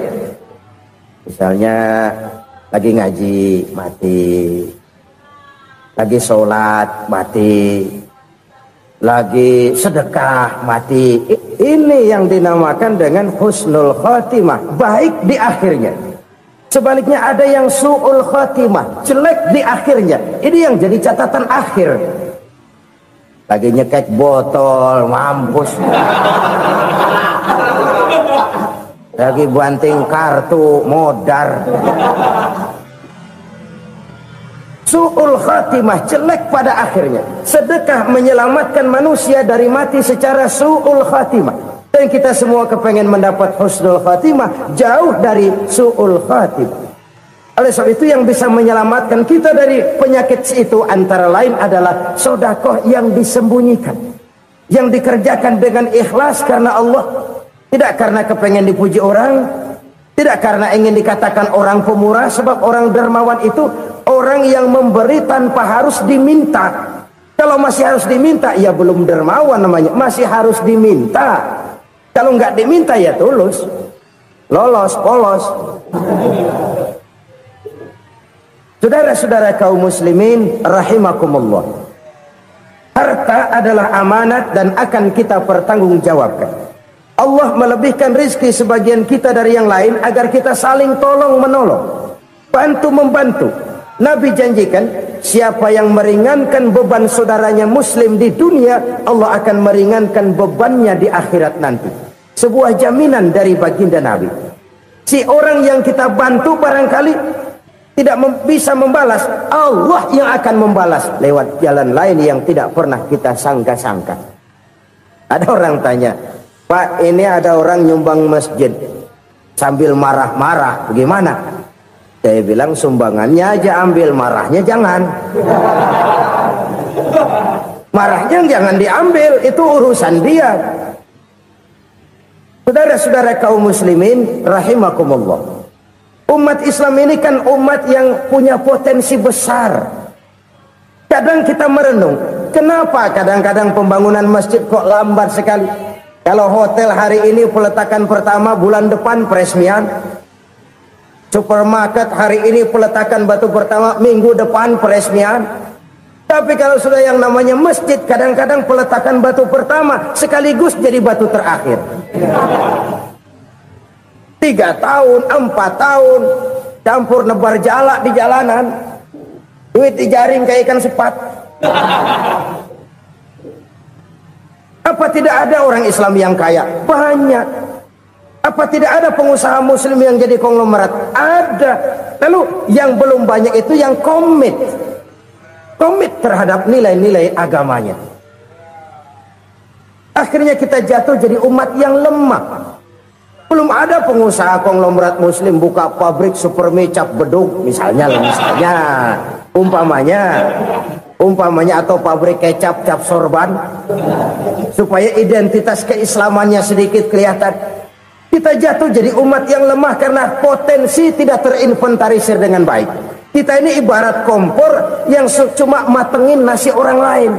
Misalnya Lagi ngaji, mati. Lagi sholat, mati. Lagi sedekah, mati. Ini yang dinamakan dengan husnul khotimah, baik di akhirnya. Sebaliknya ada yang su'ul khotimah, jelek di akhirnya. Ini yang jadi catatan akhir. Lagi nyekek botol, mampus. Lagi banting kartu, modar. Su'ul khatimah, jelek pada akhirnya. Sedekah menyelamatkan manusia dari mati secara su'ul khatimah. Dan kita semua kepengen mendapat husnul khatimah, jauh dari su'ul khatimah. Oleh sebab itu yang bisa menyelamatkan kita dari penyakit itu antara lain adalah sedekah yang disembunyikan, yang dikerjakan dengan ikhlas karena Allah, tidak karena kepengen dipuji orang, tidak karena ingin dikatakan orang pemurah. Sebab orang dermawan itu orang yang memberi tanpa harus diminta. Kalau masih harus diminta, ya belum dermawan namanya, masih harus diminta. Kalau nggak diminta ya tulus, lolos, polos. Saudara-saudara kaum muslimin rahimakumullah, harta adalah amanat dan akan kita pertanggungjawabkan. Allah melebihkan rizki sebagian kita dari yang lain agar kita saling tolong menolong, bantu membantu. Nabi janjikan, siapa yang meringankan beban saudaranya muslim di dunia, Allah akan meringankan bebannya di akhirat nanti. Sebuah jaminan dari baginda Nabi. Si orang yang kita bantu barangkali tidak bisa membalas, Allah yang akan membalas lewat jalan lain yang tidak pernah kita sangka-sangka. Ada orang tanya, Pak, ini ada orang nyumbang masjid sambil marah-marah, bagaimana? Saya bilang sumbangannya aja ambil, marahnya jangan. Marahnya jangan diambil, itu urusan dia. Saudara-saudara kaum muslimin rahimakumullah, umat Islam ini kan umat yang punya potensi besar. Kadang kita merenung, kenapa kadang-kadang pembangunan masjid kok lambat sekali? Kalau hotel hari ini peletakan pertama, bulan depan peresmian. Supermarket hari ini peletakan batu pertama, minggu depan peresmian. Tapi kalau sudah yang namanya masjid, kadang-kadang peletakan batu pertama sekaligus jadi batu terakhir. 3 tahun, 4 tahun, campur nebar jalak di jalanan, duit dijaring kayak ikan sepat. Apa tidak ada orang Islam yang kaya? Banyak. Apa tidak ada pengusaha muslim yang jadi konglomerat? Ada. Lalu yang belum banyak itu yang komit terhadap nilai-nilai agamanya. Akhirnya kita jatuh jadi umat yang lemah. Belum ada pengusaha konglomerat muslim buka pabrik supermi cap beduk misalnya umpamanya atau pabrik kecap cap sorban supaya identitas keislamannya sedikit kelihatan. Kita jatuh jadi umat yang lemah karena potensi tidak terinventarisir dengan baik. Kita ini ibarat kompor yang cuma matengin nasi orang lain.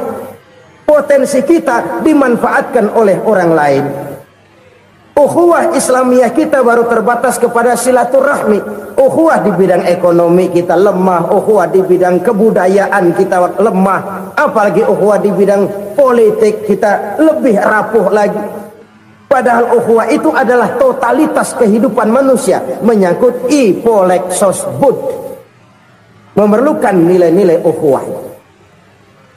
Potensi kita dimanfaatkan oleh orang lain. Ukhuwah Islamiyah kita baru terbatas kepada silaturahmi. Ukhuwah di bidang ekonomi kita lemah. Ukhuwah di bidang kebudayaan kita lemah. Apalagi ukhuwah di bidang politik kita lebih rapuh lagi. Padahal ukhuwah itu adalah totalitas kehidupan manusia, menyangkut ipolek sosbud. Memerlukan nilai-nilai ukhuwah.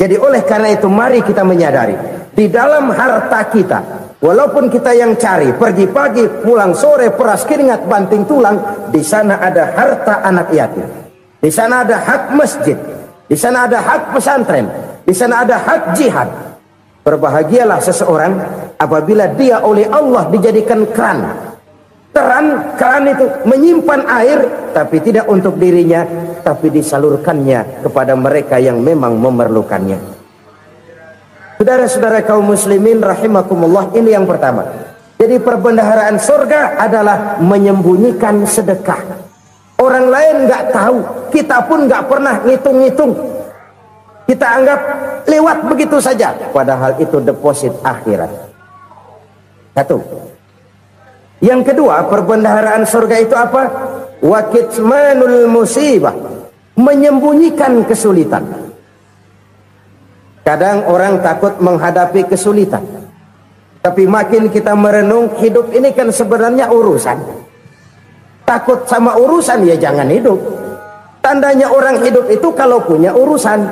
Jadi oleh karena itu mari kita menyadari, di dalam harta kita, walaupun kita yang cari, pergi pagi, pulang sore, peras keringat, banting tulang, di sana ada harta anak yatim. Di sana ada hak masjid, di sana ada hak pesantren, di sana ada hak jihad. Berbahagialah seseorang apabila dia oleh Allah dijadikan keran. Keran itu menyimpan air, tapi tidak untuk dirinya, tapi disalurkannya kepada mereka yang memang memerlukannya. Saudara-saudara kaum muslimin rahimakumullah, ini yang pertama. Jadi perbendaharaan surga adalah menyembunyikan sedekah. Orang lain nggak tahu, kita pun nggak pernah ngitung-ngitung. Kita anggap lewat begitu saja, padahal itu deposit akhirat. Satu. Yang kedua, perbendaharaan surga itu apa? Wa kitmanul musibah, menyembunyikan kesulitan. Kadang orang takut menghadapi kesulitan, tapi makin kita merenung, hidup ini kan sebenarnya urusan. Takut sama urusan, ya jangan hidup. Tandanya orang hidup itu kalau punya urusan.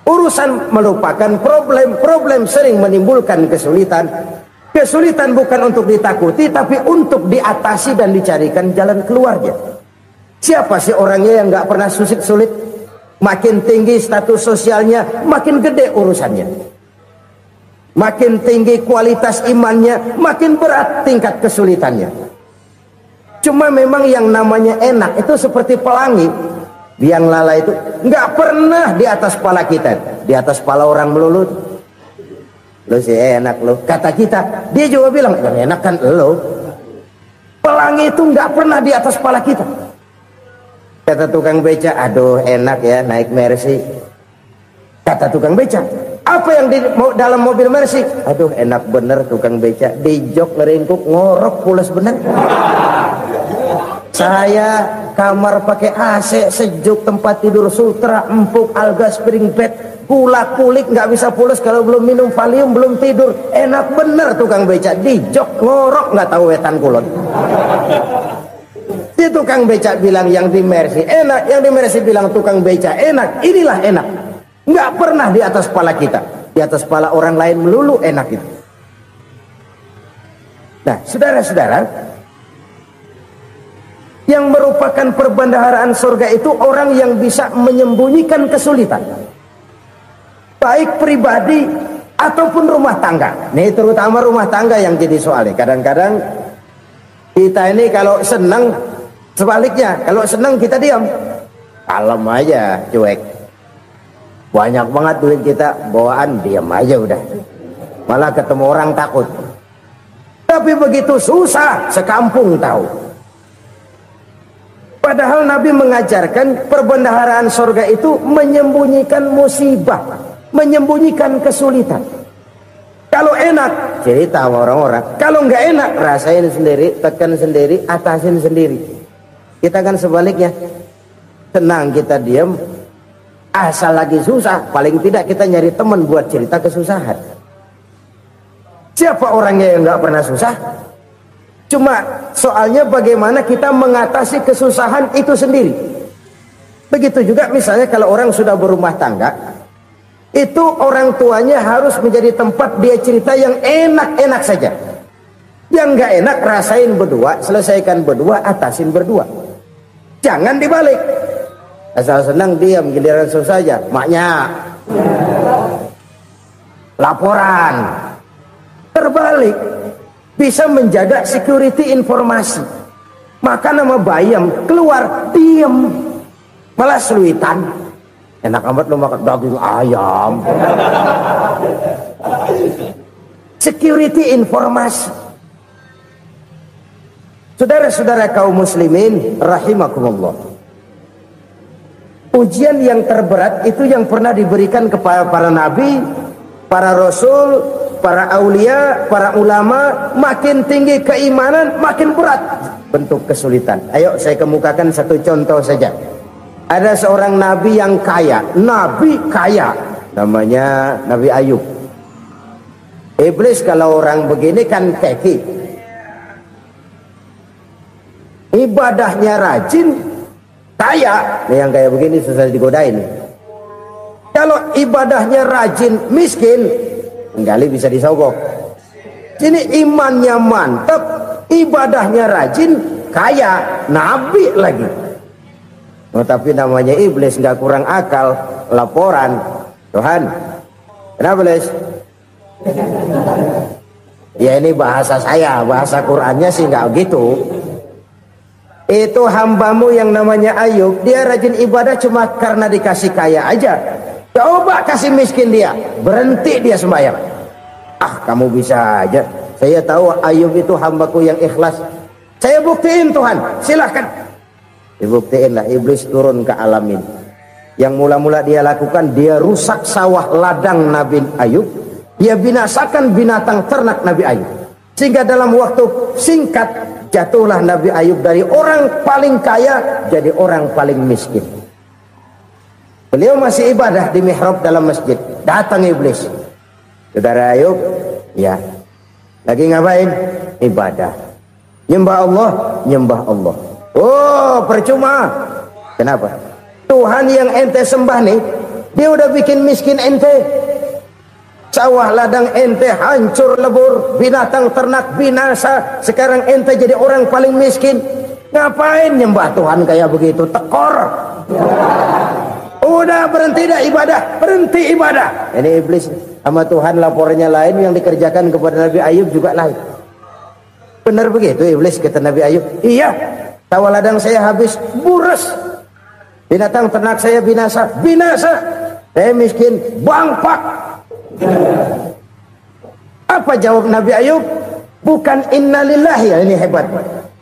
Urusan melupakan problem. Problem sering menimbulkan kesulitan. Kesulitan bukan untuk ditakuti, tapi untuk diatasi dan dicarikan jalan keluarnya. Siapa sih orangnya yang gak pernah sulit-sulit? Makin tinggi status sosialnya, makin gede urusannya. Makin tinggi kualitas imannya, makin berat tingkat kesulitannya. Cuma memang yang namanya enak itu seperti pelangi. Biang lala itu nggak pernah di atas kepala kita, di atas kepala orang melulu. Lo sih enak lo, kata kita. Dia juga bilang yang enak kan lo. Pelangi itu nggak pernah di atas kepala kita. Kata tukang beca, aduh enak ya naik Mercy. Kata tukang beca, apa yang di dalam mobil Mercy? Aduh enak bener tukang beca, di jok ngeringkuk ngorok pulas bener. Saya kamar pakai AC sejuk, tempat tidur sutra empuk, alga spring bed, kulak kulik nggak bisa pulas kalau belum minum Valium, belum tidur. Enak bener tukang beca, di jok ngorok nggak tahu wetan kulon. Si tukang beca bilang yang di Mercy enak, yang di Mercy bilang tukang beca enak. Inilah enak, nggak pernah di atas kepala kita, di atas kepala orang lain melulu enak itu. Nah, saudara-saudara, yang merupakan perbendaharaan surga itu orang yang bisa menyembunyikan kesulitan, baik pribadi ataupun rumah tangga. Nih terutama rumah tangga yang jadi soalnya. Kadang-kadang kita ini kalau senang, sebaliknya kalau senang kita diam, kalem aja, cuek. Banyak banget duit kita bawaan, diam aja udah. Malah ketemu orang takut. Tapi begitu susah, sekampung tahu. Padahal Nabi mengajarkan perbendaharaan surga itu menyembunyikan musibah, menyembunyikan kesulitan. Kalau enak, cerita sama orang-orang. Kalau nggak enak, rasain sendiri, tekan sendiri, atasin sendiri. Kita kan sebaliknya, senang kita diam, asal lagi susah, paling tidak kita nyari teman buat cerita kesusahan. Siapa orangnya yang nggak pernah susah? Cuma soalnya bagaimana kita mengatasi kesusahan itu sendiri. Begitu juga misalnya kalau orang sudah berumah tangga, itu orang tuanya harus menjadi tempat dia cerita yang enak-enak saja. Yang nggak enak rasain berdua, selesaikan berdua, atasin berdua. Jangan dibalik. Asal senang diam, giliran susah saja. Maknya laporan. Terbalik. Bisa menjaga security informasi. Maka nama bayam keluar diam, malah seluitan. Enak amat lo makan daging ayam. Security informasi. Saudara-saudara kaum muslimin rahimakumullah, ujian yang terberat itu yang pernah diberikan kepada para nabi, para rasul, para aulia, para ulama. Makin tinggi keimanan, makin berat bentuk kesulitan. Ayo saya kemukakan satu contoh saja. Ada seorang nabi yang kaya, nabi kaya, namanya Nabi Ayub. Iblis kalau orang begini kan keki, ibadahnya rajin, kaya. Nih yang kayak begini susah digodain. Kalau ibadahnya rajin, miskin, kali bisa disogok. Sini imannya mantap, ibadahnya rajin, kaya, nabi lagi. Oh, tapi namanya iblis, nggak kurang akal. Laporan, Tuhan, kenapa iblis? Ya ini bahasa saya, bahasa Qurannya sih nggak gitu. Itu hambamu yang namanya Ayub, dia rajin ibadah cuma karena dikasih kaya aja. Coba kasih miskin dia, berhenti dia sembahyang. Ah, kamu bisa aja. Saya tahu Ayub itu hambaku yang ikhlas. Saya buktiin Tuhan, silahkan. Dibuktiin lah, iblis turun ke alamin. Yang mula-mula dia lakukan, dia rusak sawah ladang Nabi Ayub. Dia binasakan binatang ternak Nabi Ayub. Sehingga dalam waktu singkat jatuhlah Nabi Ayub dari orang paling kaya jadi orang paling miskin. Beliau masih ibadah di mihrab dalam masjid. Datang iblis. Saudara Ayub, ya. Lagi ngapain? Ibadah. Nyembah Allah, nyembah Allah. Oh, percuma. Kenapa? Tuhan yang ente sembah nih, dia udah bikin miskin ente. Sawah ladang ente hancur lebur, binatang ternak binasa. Sekarang ente jadi orang paling miskin. Ngapain nyembah Tuhan kayak begitu? Tekor. Udah berhenti dah ibadah, berhenti ibadah. Ini iblis sama Tuhan lapornya lain, yang dikerjakan kepada Nabi Ayub juga lain. Benar begitu iblis kata Nabi Ayub? Iya, sawah ladang saya habis, buras. Binatang ternak saya binasa, binasa. Saya miskin, bangpak. Apa jawab Nabi Ayub? Bukan innalillahi, ini hebat.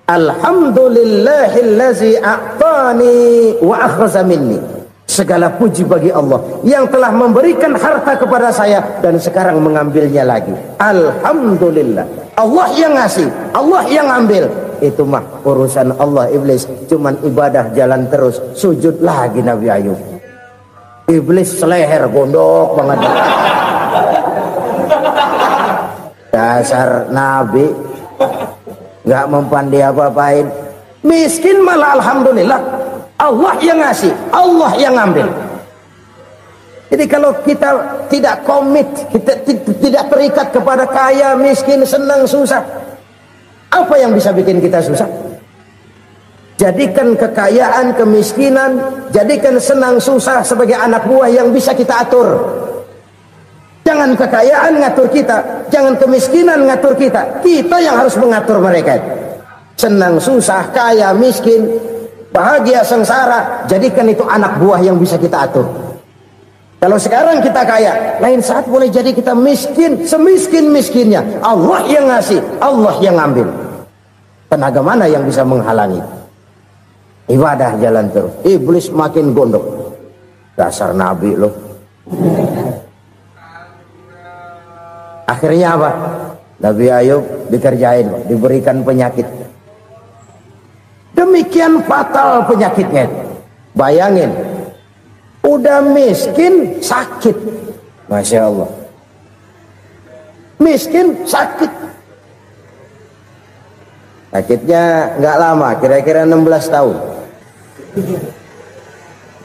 Alhamdulillahillazi a'tani wa akhza minni. Segala puji bagi Allah yang telah memberikan harta kepada saya dan sekarang mengambilnya lagi. Alhamdulillah. Allah yang ngasih, Allah yang ambil. Itu mah urusan Allah. Iblis cuman ibadah jalan terus, sujud lagi Nabi Ayub. Iblis seleher gondok banget. Dasar Nabi nggak mempan dia apa-apain. Miskin malah alhamdulillah. Allah yang ngasih, Allah yang ngambil. Jadi kalau kita tidak komit, kita tidak terikat kepada kaya, miskin, senang, susah, apa yang bisa bikin kita susah? Jadikan kekayaan, kemiskinan, jadikan senang, susah sebagai anak buah yang bisa kita atur. Jangan kekayaan ngatur kita, jangan kemiskinan ngatur kita. Kita yang harus mengatur mereka. Senang, susah, kaya, miskin, bahagia, sengsara, jadikan itu anak buah yang bisa kita atur. Kalau sekarang kita kaya, lain saat boleh jadi kita miskin, semiskin-miskinnya. Allah yang ngasih, Allah yang ngambil. Tenaga mana yang bisa menghalangi? Ibadah jalan terus. Iblis makin gondok. Dasar Nabi loh. Akhirnya apa? Nabi Ayub dikerjain, diberikan penyakit. Demikian fatal penyakitnya. Bayangin, udah miskin sakit. Masya Allah. Miskin sakit. Sakitnya nggak lama, kira-kira 16 tahun.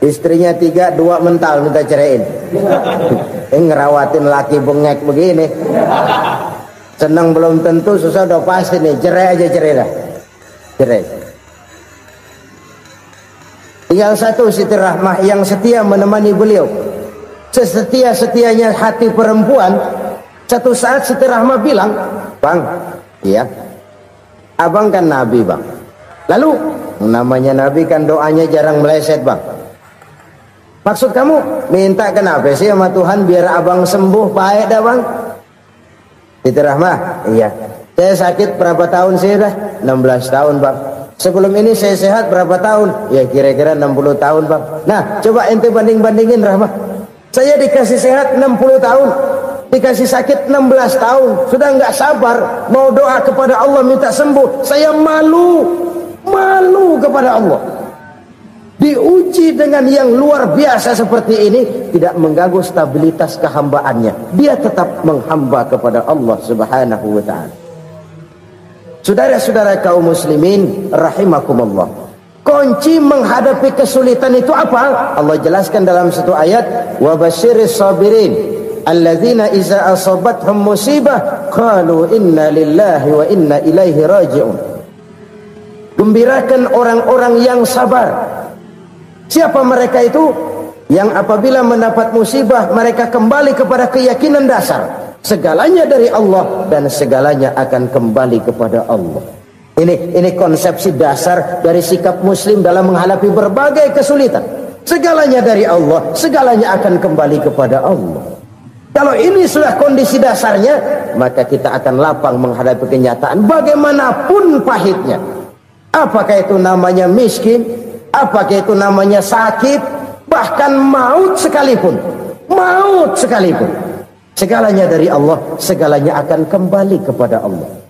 Istrinya 3, 2 mental minta ceraiin. Ngerawatin laki bengek begini. Senang belum tentu, susah udah pasti nih. Cerai aja, cerai dah. Cerai. Tinggal satu Siti Rahmah yang setia menemani beliau. Sesetia-setianya hati perempuan. Satu saat Siti Rahmah bilang, "Bang, iya, abang kan Nabi bang. Lalu namanya Nabi kan doanya jarang meleset bang. Maksud kamu minta kenapa sih sama Tuhan biar abang sembuh baik dah bang?" Siti Rahmah, iya. Saya sakit berapa tahun sih dah? 16 tahun bang. Sebelum ini saya sehat berapa tahun? Ya kira-kira 60 tahun bang. Nah coba ente banding-bandingin Rahmah. Saya dikasih sehat 60 tahun, dikasih sakit 16 tahun. Sudah nggak sabar mau doa kepada Allah minta sembuh. Saya malu kepada Allah. Diuji dengan yang luar biasa seperti ini, tidak mengganggu stabilitas kehambaannya. Dia tetap menghamba kepada Allah Subhanahu wa ta'ala. Saudara-saudara kaum muslimin rahimakumullah. Kunci menghadapi kesulitan itu apa? Allah jelaskan dalam satu ayat, wa basyiris sabirin alladzina iza asabathum musibah qalu inna lillahi wa inna ilaihi raji'un. Gembirakan orang-orang yang sabar. Siapa mereka itu? Yang apabila mendapat musibah mereka kembali kepada keyakinan dasar. Segalanya dari Allah dan segalanya akan kembali kepada Allah. Ini konsepsi dasar dari sikap muslim dalam menghadapi berbagai kesulitan. Segalanya dari Allah, segalanya akan kembali kepada Allah. Kalau ini sudah kondisi dasarnya, maka kita akan lapang menghadapi kenyataan bagaimanapun pahitnya. Apakah itu namanya miskin, apakah itu namanya sakit, bahkan maut sekalipun. Maut sekalipun. Segalanya dari Allah, segalanya akan kembali kepada Allah.